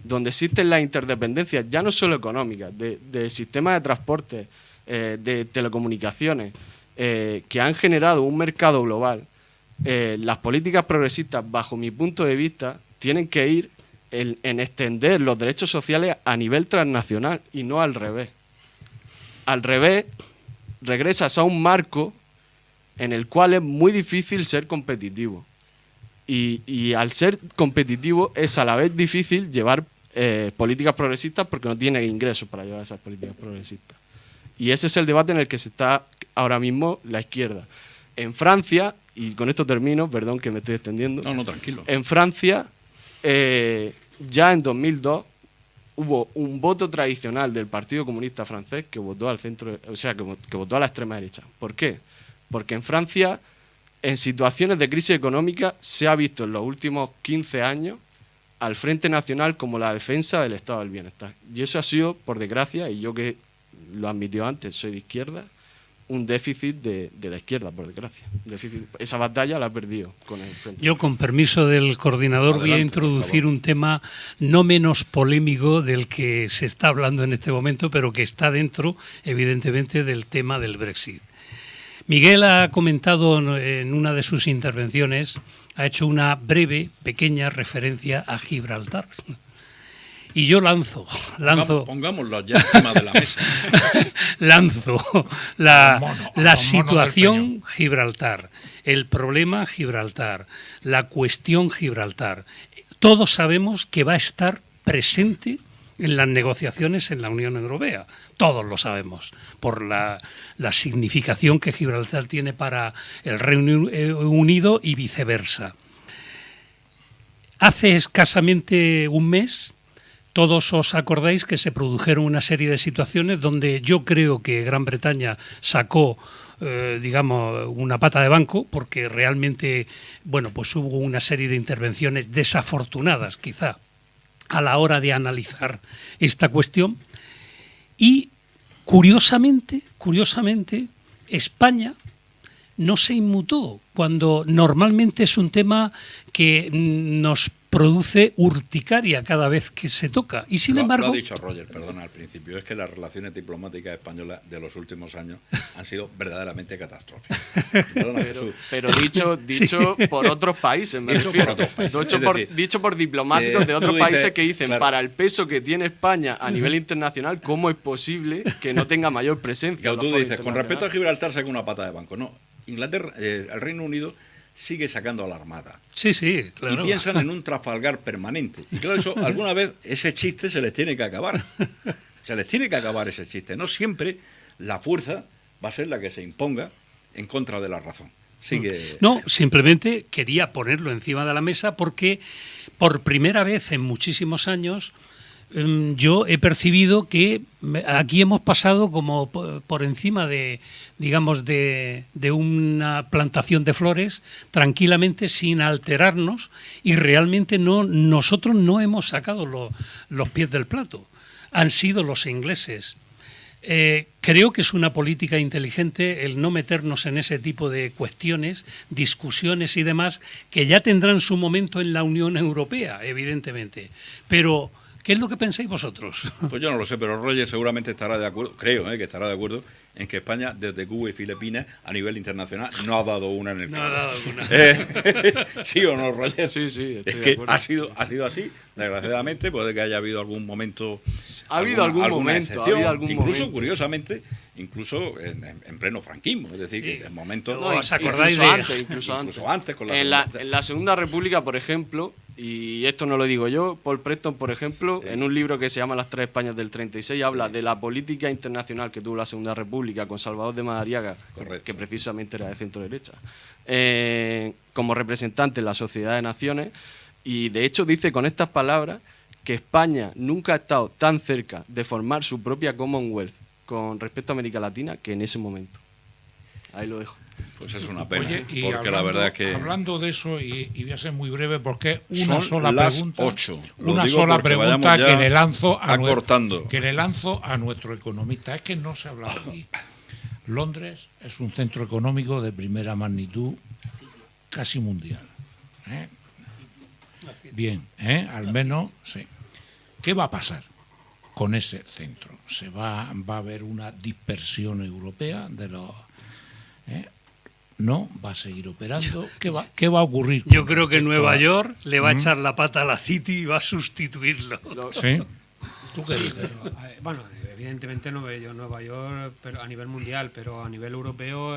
donde existen las interdependencias, ya no solo económicas, de sistemas de transporte, de telecomunicaciones, que han generado un mercado global, las políticas progresistas, bajo mi punto de vista, tienen que ir en extender los derechos sociales a nivel transnacional y no al revés. Al revés, regresas a un marco en el cual es muy difícil ser competitivo. Y al ser competitivo es a la vez difícil llevar políticas progresistas porque no tiene ingresos para llevar esas políticas progresistas. Y ese es el debate en el que se está ahora mismo la izquierda. En Francia, y con esto termino, perdón que me estoy extendiendo. No, tranquilo. En Francia, ya en 2002, hubo un voto tradicional del Partido Comunista francés que votó al centro, o sea, que votó a la extrema derecha. ¿Por qué? Porque en Francia, en situaciones de crisis económica, se ha visto en los últimos 15 años al Frente Nacional como la defensa del estado del bienestar. Y eso ha sido, por desgracia, y yo que lo admitió antes, soy de izquierda, un déficit de la izquierda, por desgracia. Esa batalla la ha perdido con el Frente. Yo, con permiso del coordinador, Adelante, voy a introducir un tema no menos polémico del que se está hablando en este momento, pero que está dentro, evidentemente, del tema del Brexit. Miguel ha comentado en una de sus intervenciones, ha hecho una breve, pequeña referencia a Gibraltar. Y yo lanzo. Pongámoslo ya encima de la mesa. Lanzo la monos situación Gibraltar, el problema Gibraltar, la cuestión Gibraltar. Todos sabemos que va a estar presente en las negociaciones en la Unión Europea. Todos lo sabemos, por la significación que Gibraltar tiene para el Reino Unido y viceversa. Hace escasamente un mes, todos os acordáis que se produjeron una serie de situaciones donde yo creo que Gran Bretaña sacó, digamos, una pata de banco, porque realmente, bueno, pues hubo una serie de intervenciones desafortunadas, quizá, a la hora de analizar esta cuestión. Y curiosamente, España no se inmutó, cuando normalmente es un tema que nos produce urticaria cada vez que se toca. Y sin embargo... Lo ha dicho Roger, perdona, al principio. Es que las relaciones diplomáticas españolas de los últimos años han sido verdaderamente catastróficas. Perdona, pero dicho por otros países, me Dicho refiero. por otros países. Dicho por diplomáticos de otros tú dices, países que dicen, claro, para el peso que tiene España a nivel internacional, ¿cómo es posible que no tenga mayor presencia? Claro, en los tú foros dices, con respecto a internacionales? Gibraltar saca una pata de banco. No, Inglaterra, el Reino Unido sigue sacando a la Armada. Sí, claro. Y piensan en un Trafalgar permanente. Y claro, eso alguna vez ese chiste se les tiene que acabar. Se les tiene que acabar ese chiste. No siempre la fuerza va a ser la que se imponga en contra de la razón. Sigue. No, simplemente quería ponerlo encima de la mesa porque por primera vez en muchísimos años yo he percibido que aquí hemos pasado como por encima de, digamos, de una plantación de flores tranquilamente, sin alterarnos, y realmente nosotros no hemos sacado los pies del plato. Han sido los ingleses. Creo que es una política inteligente el no meternos en ese tipo de cuestiones, discusiones y demás, que ya tendrán su momento en la Unión Europea, evidentemente. Pero ¿qué es lo que pensáis vosotros? Pues yo no lo sé, pero Roger seguramente estará de acuerdo, creo que estará de acuerdo en que España, desde Cuba y Filipinas, a nivel internacional, no ha dado una en el No ha dado una. ¿Sí o no, Roger? Sí, estoy Es de que acuerdo. ha sido así, desgraciadamente, puede que haya habido algún momento... Ha habido algún incluso, momento. curiosamente, en pleno franquismo, es decir, Sí. que en momentos... No, ¿os acordáis Incluso Incluso antes, con en la Segunda República, por ejemplo, y esto no lo digo yo, Paul Preston, por ejemplo, en un libro que se llama Las Tres Españas del 36, habla de la política internacional que tuvo la Segunda República con Salvador de Madariaga, Correcto. que precisamente era de centro derecha, como representante en la Sociedad de Naciones, y de hecho dice con estas palabras que España nunca ha estado tan cerca de formar su propia Commonwealth con respecto a América Latina que en ese momento. Ahí lo dejo. Pues es una pena, Oye, y porque la verdad es que hablando de eso, y voy a ser muy breve, porque una son sola las pregunta, 8. Lo una digo sola porque pregunta vayamos que ya le lanzo acortando. que le lanzo a nuestro economista. Es que no se ha hablado aquí. Londres es un centro económico de primera magnitud, casi mundial. Bien, al menos sí. ¿Qué va a pasar con ese centro? Va a haber una dispersión europea de los... No, va a seguir operando. ¿Qué va a ocurrir? Yo creo que Nueva York le va a echar la pata a la City y va a sustituirlo. ¿Sí? ¿Tú qué dices? Bueno, evidentemente no veo yo Nueva York pero a nivel mundial, pero a nivel europeo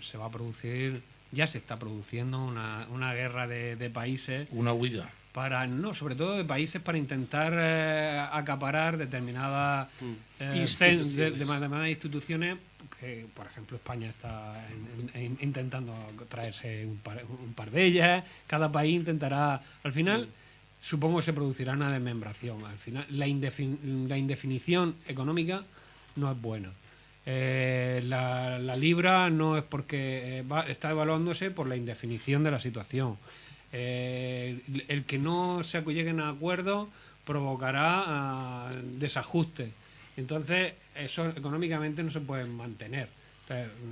se va a producir, ya se está produciendo una guerra de países. Una huida. Sobre todo de países para intentar acaparar determinadas instituciones que, por ejemplo, España está intentando traerse un par de ellas. Cada país intentará, al final, supongo que se producirá una desmembración. Al final, la indefinición económica no es buena. La libra no es porque está evaluándose por la indefinición de la situación. El que no se lleguen a acuerdos provocará desajustes. Entonces, eso económicamente no se puede mantener.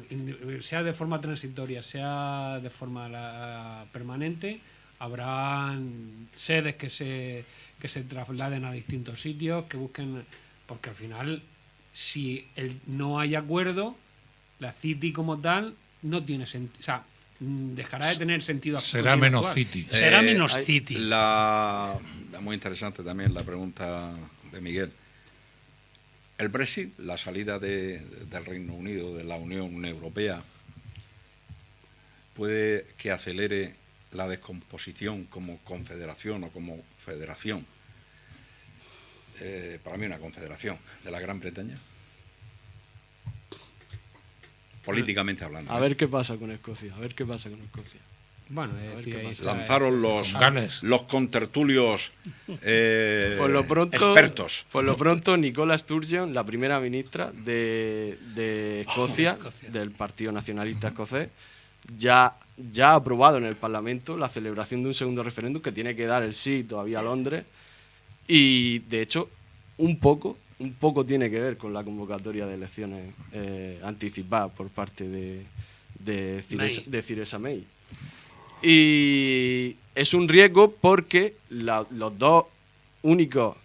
Entonces, sea de forma transitoria, sea de forma permanente, habrá sedes que se trasladen a distintos sitios, que busquen, porque al final, si no hay acuerdo, la City como tal no tiene sentido. O sea, dejará de tener sentido. Será menos actual. City. Será menos City. Muy interesante también la pregunta de Miguel. El Brexit, la salida del Reino Unido de la Unión Europea, puede que acelere la descomposición como confederación o como federación. Para mí una confederación de la Gran Bretaña. Políticamente hablando. A ver qué pasa con Escocia. Bueno, lanzaron los contertulios por lo pronto, expertos. Por lo pronto, Nicola Sturgeon, la primera ministra de Escocia, del Partido Nacionalista Escocés, ya ha aprobado en el Parlamento la celebración de un segundo referéndum que tiene que dar el sí todavía a Londres, y de hecho un poco tiene que ver con la convocatoria de elecciones anticipadas por parte de Theresa May. Y es un riesgo porque las dos únicas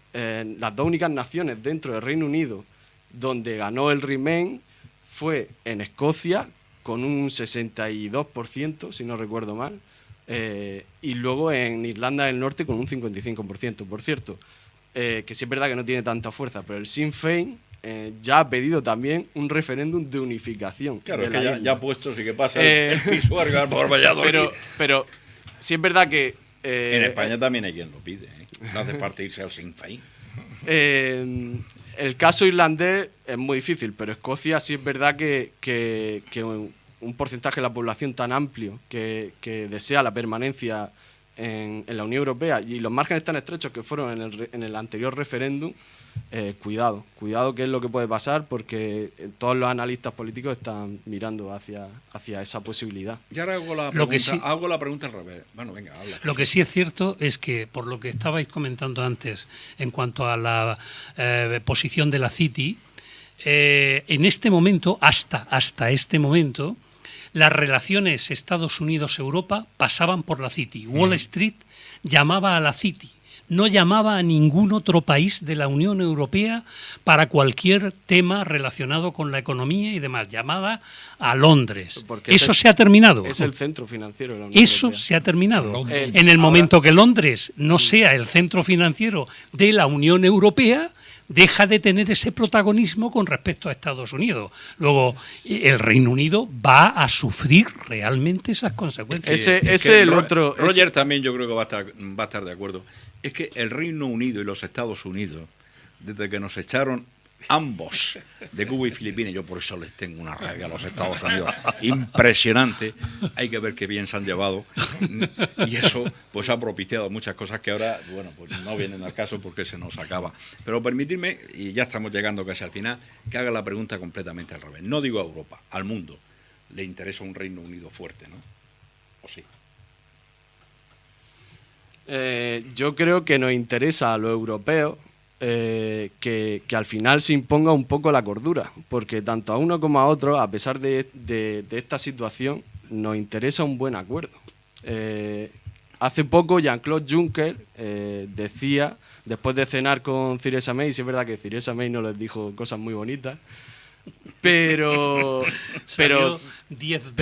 naciones dentro del Reino Unido donde ganó el Remain fue en Escocia con un 62%, si no recuerdo mal, y luego en Irlanda del Norte con un 55%. Por cierto, que sí es verdad que no tiene tanta fuerza, pero el Sinn Féin ya ha pedido también un referéndum de unificación. Claro, es que ya puesto, sí que pasa el Pisuerga por Valladolid. Pero sí es verdad que... en España también hay quien lo pide, no hace parte irse al Sinn Féin. El caso irlandés es muy difícil, pero Escocia sí es verdad que un porcentaje de la población tan amplio que desea la permanencia en la Unión Europea y los márgenes tan estrechos que fueron en el anterior referéndum, cuidado qué es lo que puede pasar, porque todos los analistas políticos están mirando hacia esa posibilidad. Y ahora hago la pregunta al revés. Bueno, venga, habla. Lo que sí es cierto es que, por lo que estabais comentando antes, en cuanto a la posición de la City, en este momento, hasta este momento, las relaciones Estados Unidos-Europa pasaban por la City. Wall Street llamaba a la City. No llamaba a ningún otro país de la Unión Europea para cualquier tema relacionado con la economía y demás. Llamaba a Londres. Porque eso se ha terminado. Es el centro financiero de la Unión Eso Europea. se ha terminado. En el momento que Londres no sea el centro financiero de la Unión Europea, deja de tener ese protagonismo con respecto a Estados Unidos. Luego, el Reino Unido va a sufrir realmente esas consecuencias. Roger también yo creo que va a estar de acuerdo. Es que el Reino Unido y los Estados Unidos, desde que nos echaron ambos de Cuba y Filipinas, yo por eso les tengo una rabia a los Estados Unidos impresionante. Hay que ver qué bien se han llevado, y eso pues ha propiciado muchas cosas que ahora, bueno, pues no vienen al caso porque se nos acaba. Pero permitidme, y ya estamos llegando casi al final, que haga la pregunta completamente al revés. No digo a Europa, al mundo. le interesa un Reino Unido fuerte, ¿no? ¿O sí? Yo creo que nos interesa a los europeos que al final se imponga un poco la cordura, porque tanto a uno como a otro, a pesar de esta situación, nos interesa un buen acuerdo. Hace poco Jean-Claude Juncker decía, después de cenar con Theresa May, si es verdad que Theresa May no les dijo cosas muy bonitas, pero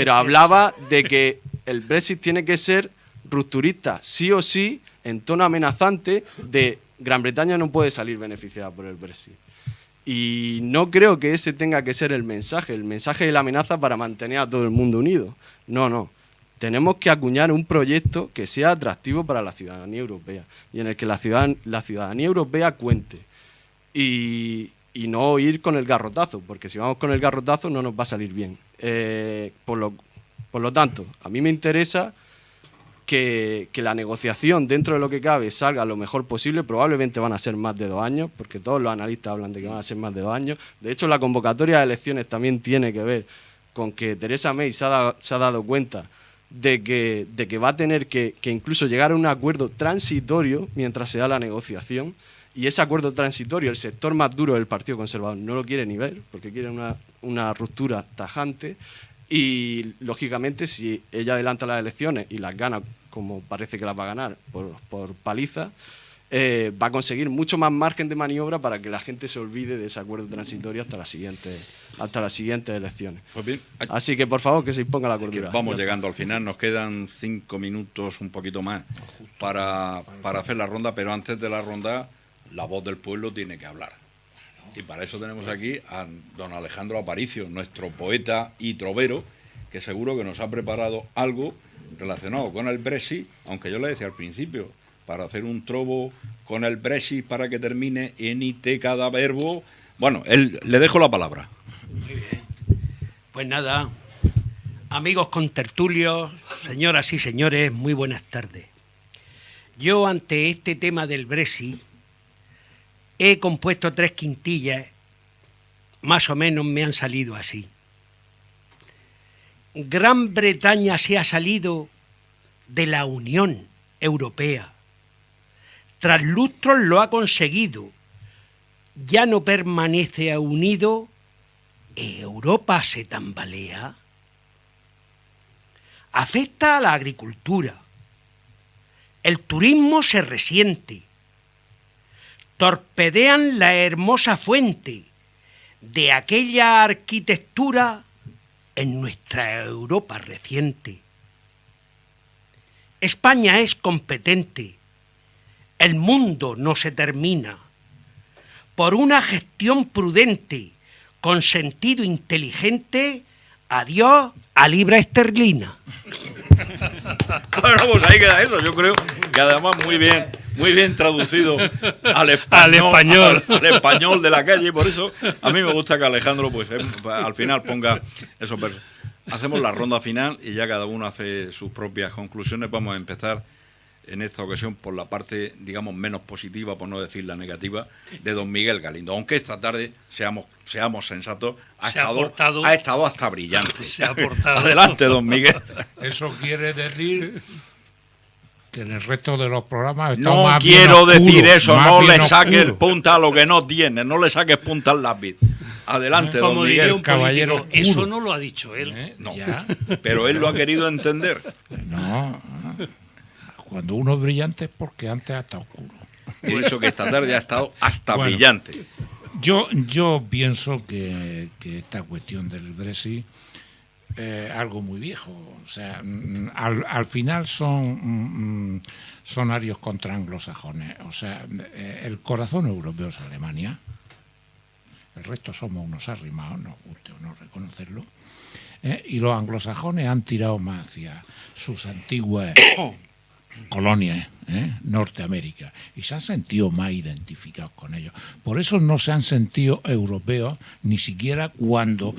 hablaba de que el Brexit tiene que ser rupturista, sí o sí, en tono amenazante de Gran Bretaña no puede salir beneficiada por el Brexit. Y no creo que ese tenga que ser el mensaje de la amenaza para mantener a todo el mundo unido. No. Tenemos que acuñar un proyecto que sea atractivo para la ciudadanía europea y en el que la ciudadanía europea cuente. Y no ir con el garrotazo, porque si vamos con el garrotazo no nos va a salir bien. Por lo tanto, a mí me interesa que la negociación, dentro de lo que cabe, salga lo mejor posible. Probablemente van a ser más de 2 años, porque todos los analistas hablan de que van a ser más de 2 años. De hecho, la convocatoria de elecciones también tiene que ver con que Theresa May se ha dado cuenta de que va a tener que incluso llegar a un acuerdo transitorio mientras se da la negociación. Y ese acuerdo transitorio, el sector más duro del Partido Conservador no lo quiere ni ver, porque quiere una ruptura tajante. Y, lógicamente, si ella adelanta las elecciones y las gana, como parece que las va a ganar, por paliza, va a conseguir mucho más margen de maniobra para que la gente se olvide de ese acuerdo transitorio hasta las siguientes elecciones. Pues bien, así que, por favor, que se imponga la cordura. Vamos llegando al final, nos quedan 5 minutos, un poquito más, para hacer la ronda, pero antes de la ronda, la voz del pueblo tiene que hablar. Y para eso tenemos aquí a don Alejandro Aparicio, nuestro poeta y trovero, que seguro que nos ha preparado algo relacionado con el Brexit, aunque yo le decía al principio, para hacer un trobo con el Brexit para que termine en IT cada verbo. Bueno, le dejo la palabra. Muy bien. Pues nada, amigos contertulios, señoras y señores, muy buenas tardes. Yo, ante este tema del Brexit, he compuesto 3 quintillas, más o menos me han salido así. Gran Bretaña se ha salido de la Unión Europea. Tras lustros lo ha conseguido. Ya no permanece unido. Europa se tambalea. Afecta a la agricultura. El turismo se resiente. Torpedean la hermosa fuente de aquella arquitectura en nuestra Europa reciente. España es competente. El mundo no se termina. Por una gestión prudente, con sentido inteligente, adiós a libra esterlina. Bueno, pues ahí queda eso. Yo creo que además muy bien traducido al español de la calle. Por eso a mí me gusta que Alejandro pues al final ponga esos versos. Hacemos la ronda final y ya cada uno hace sus propias conclusiones. Vamos a empezar en esta ocasión por la parte, digamos, menos positiva, por no decir la negativa, de don Miguel Galindo. Aunque esta tarde, seamos sensatos, ha estado hasta brillante. Adelante, don Miguel. Eso quiere decir que en el resto de los programas no más quiero bien decir oscuro, eso, no le saques punta a lo que no tiene, no le saques punta al lápiz. Adelante, como don Miguel. Un caballero, eso no lo ha dicho él. No, pero él lo ha querido entender. No, cuando uno es brillante es porque antes ha estado oscuro. He dicho que esta tarde ha estado hasta brillante. Yo pienso que esta cuestión del Brexit es algo muy viejo. O sea, al final son arios contra anglosajones. O sea, el corazón europeo es Alemania. El resto somos unos arrimados, nos guste o no reconocerlo. Y los anglosajones han tirado más hacia sus antiguas colonias, Norteamérica, y se han sentido más identificados con ellos. Por eso no se han sentido europeos ni siquiera cuando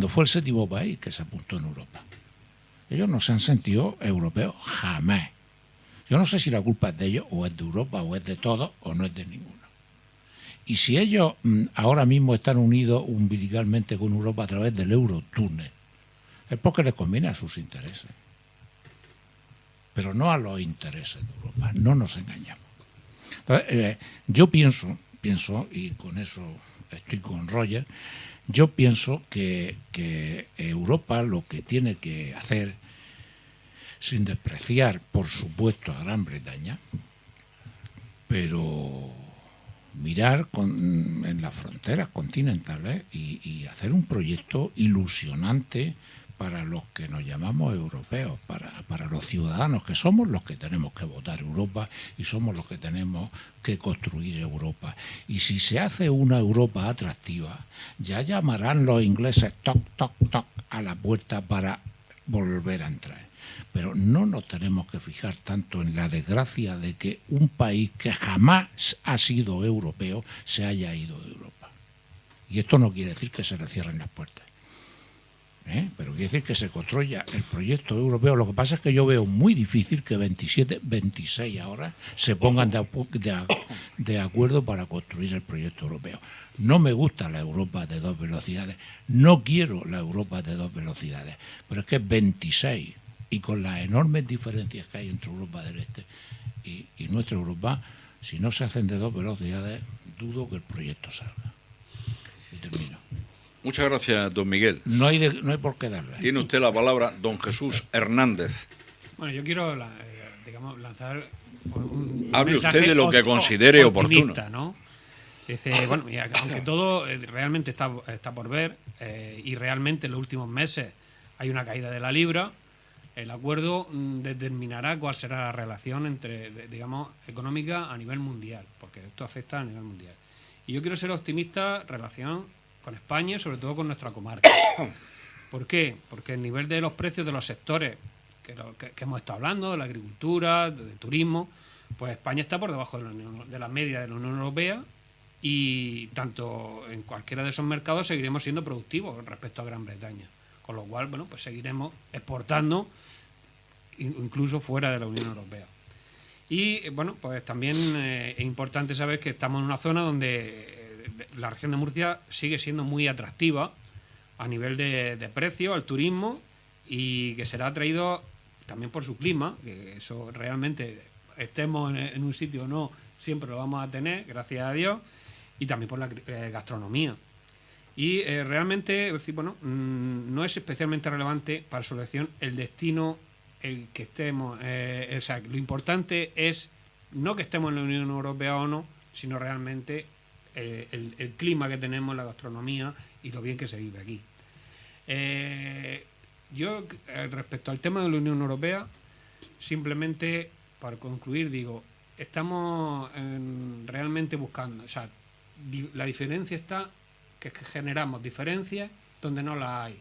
fue el 7º país que se apuntó en Europa. Ellos no se han sentido europeos jamás. Yo no sé si la culpa es de ellos, o es de Europa, o es de todos, o no es de ninguno. Y si ellos ahora mismo están unidos umbilicalmente con Europa a través del Eurotúnel, Es porque le conviene a sus intereses, pero no a los intereses de Europa. No nos engañamos. Entonces, yo pienso, y con eso estoy con Roger, yo pienso que Europa lo que tiene que hacer, sin despreciar, por supuesto, a Gran Bretaña, pero mirar en las fronteras continentales y hacer un proyecto ilusionante para los que nos llamamos europeos, para los ciudadanos, que somos los que tenemos que votar Europa y somos los que tenemos que construir Europa. Y si se hace una Europa atractiva, ya llamarán los ingleses toc, toc, toc a la puerta para volver a entrar. Pero no nos tenemos que fijar tanto en la desgracia de que un país que jamás ha sido europeo se haya ido de Europa. Y esto no quiere decir que se le cierren las puertas, pero quiere decir que se construya el proyecto europeo. Lo que pasa es que yo veo muy difícil que 27, 26 ahora se pongan de acuerdo para construir el proyecto europeo. No me gusta la Europa de 2 velocidades, no quiero la Europa de 2 velocidades, pero es que 26, y con las enormes diferencias que hay entre Europa del Este y nuestra Europa, si no se hacen de 2 velocidades, dudo que el proyecto salga. Y termino. Muchas gracias, don Miguel. No hay por qué darle. Tiene usted la palabra, don Jesús Hernández. Bueno, yo quiero lanzar un Hable mensaje usted de lo que considere oportuno, ¿no? Dice, bueno, aunque todo realmente está por ver, y realmente en los últimos meses hay una caída de la libra, el acuerdo determinará cuál será la relación económica a nivel mundial, porque esto afecta a nivel mundial. Y yo quiero ser optimista en relación con España y sobre todo con nuestra comarca. ¿Por qué? Porque el nivel de los precios de los sectores que hemos estado hablando, de la agricultura, del turismo, pues España está por debajo de la media de la Unión Europea, y tanto en cualquiera de esos mercados seguiremos siendo productivos respecto a Gran Bretaña. Con lo cual, bueno, pues seguiremos exportando incluso fuera de la Unión Europea. Y, bueno, pues también es importante saber que estamos en una zona donde la región de Murcia sigue siendo muy atractiva a nivel de precio al turismo, y que será atraído también por su clima, que eso realmente, estemos en un sitio o no, siempre lo vamos a tener, gracias a Dios, y también por la gastronomía. Y realmente, bueno, no es especialmente relevante para su elección el destino el que estemos. O sea, lo importante es no que estemos en la Unión Europea o no, sino realmente el clima que tenemos, la gastronomía y lo bien que se vive aquí. Yo, respecto al tema de la Unión Europea, simplemente para concluir digo, estamos realmente buscando, o sea, la diferencia está que generamos diferencias donde no las hay.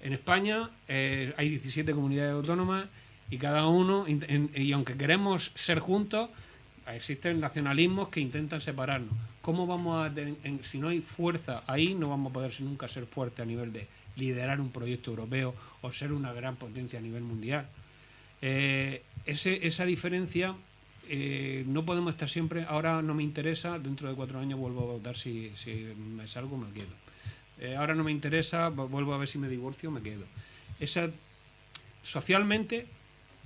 En España hay 17 comunidades autónomas y cada uno, y aunque queremos ser juntos, existen nacionalismos que intentan separarnos. ¿Cómo vamos a si no hay fuerza ahí, no vamos a poder nunca ser fuertes a nivel de liderar un proyecto europeo o ser una gran potencia a nivel mundial? Esa diferencia, no podemos estar siempre, ahora no me interesa, dentro de 4 años vuelvo a votar si me salgo me quedo. Ahora no me interesa, vuelvo a ver si me divorcio, me quedo. Socialmente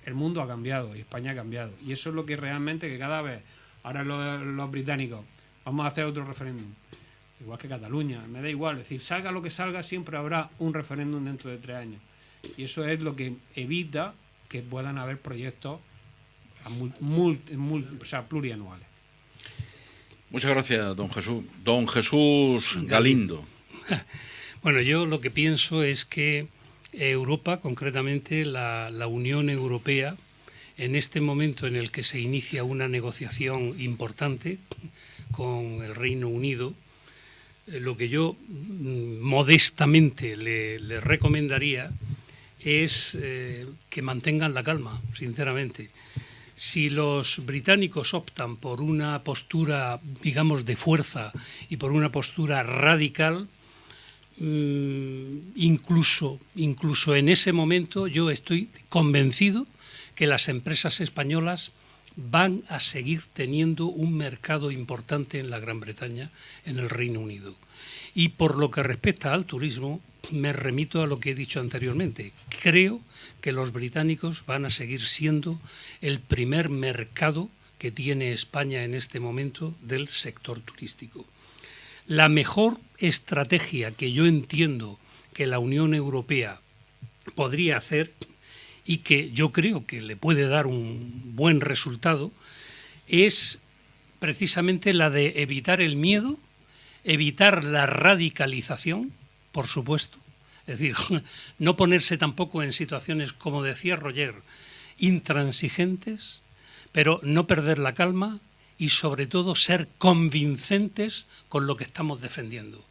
el mundo ha cambiado y España ha cambiado, y eso es lo que realmente, que cada vez, ahora los británicos, vamos a hacer otro referéndum, igual que Cataluña, me da igual, es decir, salga lo que salga, siempre habrá un referéndum dentro de 3 años, y eso es lo que evita que puedan haber proyectos plurianuales. Muchas gracias, don Jesús. Don Jesús Galindo. Bueno, yo lo que pienso es que Europa, concretamente la Unión Europea, en este momento en el que se inicia una negociación importante con el Reino Unido, lo que yo modestamente le recomendaría es que mantengan la calma, sinceramente. Si los británicos optan por una postura, digamos, de fuerza y por una postura radical, incluso en ese momento yo estoy convencido que las empresas españolas van a seguir teniendo un mercado importante en la Gran Bretaña, en el Reino Unido. Y por lo que respecta al turismo, me remito a lo que he dicho anteriormente. Creo que los británicos van a seguir siendo el primer mercado que tiene España en este momento del sector turístico. La mejor estrategia que yo entiendo que la Unión Europea podría hacer y que yo creo que le puede dar un buen resultado es precisamente la de evitar el miedo, evitar la radicalización, por supuesto, es decir, no ponerse tampoco en situaciones, como decía Roger, intransigentes, pero no perder la calma y sobre todo ser convincentes con lo que estamos defendiendo.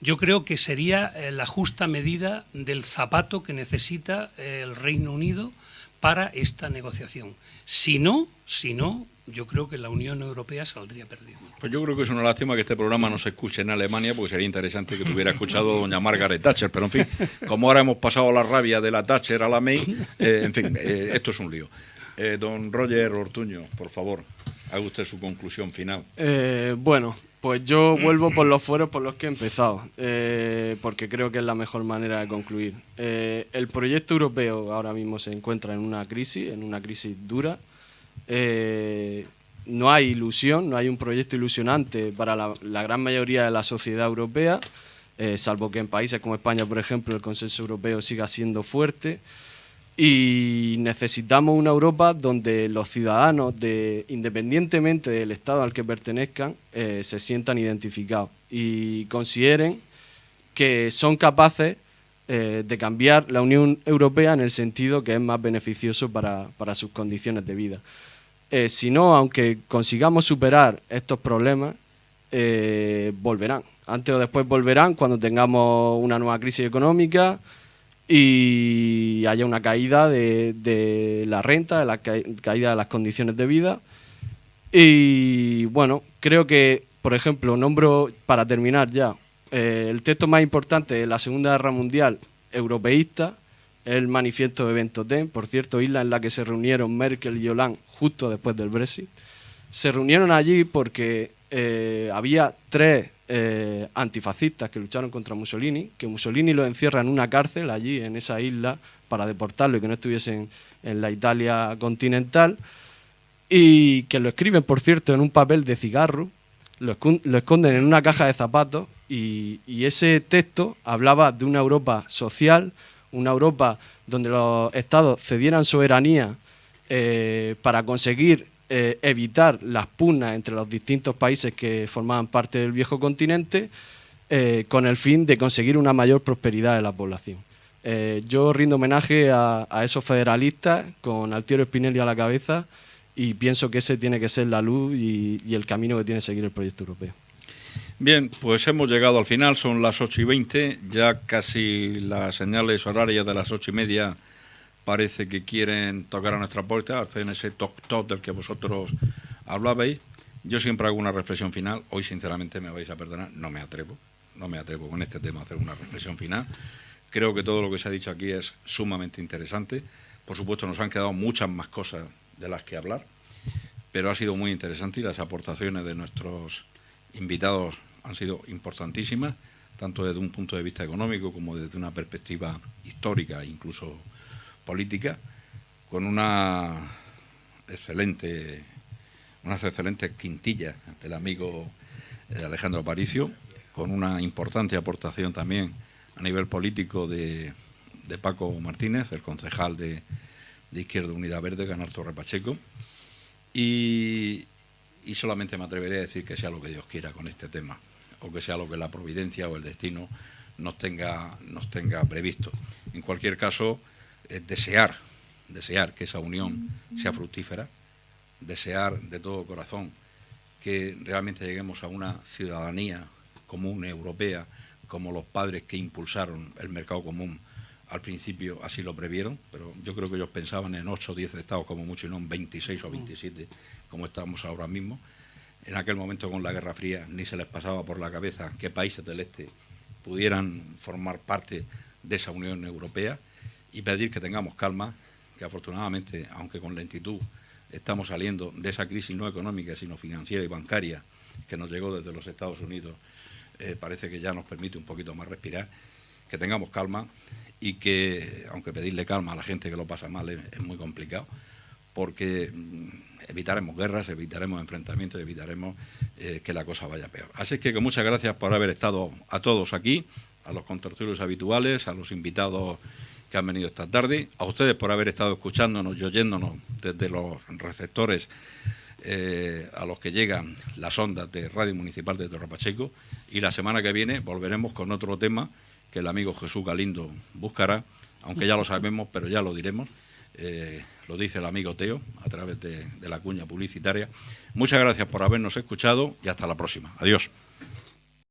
Yo creo que sería la justa medida del zapato que necesita el Reino Unido para esta negociación. Si no, yo creo que la Unión Europea saldría perdiendo. Pues yo creo que es una lástima que este programa no se escuche en Alemania, porque sería interesante que tuviera escuchado a doña Margaret Thatcher, pero en fin, como ahora hemos pasado la rabia de la Thatcher a la May, en fin, esto es un lío. Don Roger Ortuño, por favor, haga usted su conclusión final. Bueno, pues yo vuelvo por los fueros por los que he empezado, porque creo que es la mejor manera de concluir. El proyecto europeo ahora mismo se encuentra en una crisis dura. No hay ilusión, no hay un proyecto ilusionante para la gran mayoría de la sociedad europea, salvo que en países como España, por ejemplo, el consenso europeo siga siendo fuerte. Y necesitamos una Europa donde los ciudadanos, independientemente del Estado al que pertenezcan, se sientan identificados y consideren que son capaces de cambiar la Unión Europea en el sentido que es más beneficioso para sus condiciones de vida. Si no, aunque consigamos superar estos problemas, volverán. Antes o después volverán cuando tengamos una nueva crisis económica y haya una caída de la renta, caída de las condiciones de vida. Y bueno, creo que, por ejemplo, nombro, para terminar ya, el texto más importante de la Segunda Guerra Mundial europeísta, el manifiesto de Ventotén, por cierto, isla en la que se reunieron Merkel y Hollande justo después del Brexit. Se reunieron allí porque había tres antifascistas que lucharon contra Mussolini, que Mussolini los encierra en una cárcel allí en esa isla para deportarlo y que no estuviesen en la Italia continental, y que lo escriben, por cierto, en un papel de cigarro, lo esconden en una caja de zapatos, y ese texto hablaba de una Europa social, una Europa donde los estados cedieran soberanía para conseguir evitar las pugnas entre los distintos países que formaban parte del viejo continente, con el fin de conseguir una mayor prosperidad de la población. Yo rindo homenaje a esos federalistas con Altiero Spinelli a la cabeza, y pienso que ese tiene que ser la luz y el camino que tiene que seguir el proyecto europeo. Bien, pues hemos llegado al final, son las 8:20, ya casi las señales horarias de las 8:30 parece que quieren tocar a nuestra puerta, hacen ese toc-toc del que vosotros hablabais. Yo siempre hago una reflexión final, hoy sinceramente me vais a perdonar, no me atrevo con este tema a hacer una reflexión final. Creo que todo lo que se ha dicho aquí es sumamente interesante. Por supuesto, nos han quedado muchas más cosas de las que hablar, pero ha sido muy interesante y las aportaciones de nuestros invitados han sido importantísimas, tanto desde un punto de vista económico como desde una perspectiva histórica e incluso política, con unas excelentes quintillas del amigo Alejandro Aparicio, con una importante aportación también a nivel político de Paco Martínez, el concejal de Izquierda Unida Verde, Ganar Torre Pacheco, y solamente me atreveré a decir que sea lo que Dios quiera con este tema, o que sea lo que la providencia o el destino nos tenga previsto. En cualquier caso, desear que esa unión sea fructífera, desear de todo corazón que realmente lleguemos a una ciudadanía común europea, como los padres que impulsaron el mercado común al principio así lo previeron, pero yo creo que ellos pensaban en 8 o 10 estados como mucho y no en 26 o 27 como estamos ahora mismo. En aquel momento, con la Guerra Fría, ni se les pasaba por la cabeza que países del este pudieran formar parte de esa Unión Europea, y pedir que tengamos calma, que afortunadamente, aunque con lentitud, estamos saliendo de esa crisis no económica sino financiera y bancaria que nos llegó desde los Estados Unidos parece que ya nos permite un poquito más respirar, que tengamos calma y que, aunque pedirle calma a la gente que lo pasa mal es muy complicado, porque evitaremos guerras, evitaremos enfrentamientos, evitaremos que la cosa vaya peor. Así que muchas gracias por haber estado a todos aquí, a los contertulios habituales, a los invitados que han venido esta tarde, a ustedes por haber estado escuchándonos y oyéndonos desde los receptores a los que llegan las ondas de Radio Municipal de Torre Pacheco, y la semana que viene volveremos con otro tema que el amigo Jesús Galindo buscará, aunque ya lo sabemos, pero ya lo diremos. Lo dice el amigo Teo a través de la cuña publicitaria. Muchas gracias por habernos escuchado y hasta la próxima. Adiós.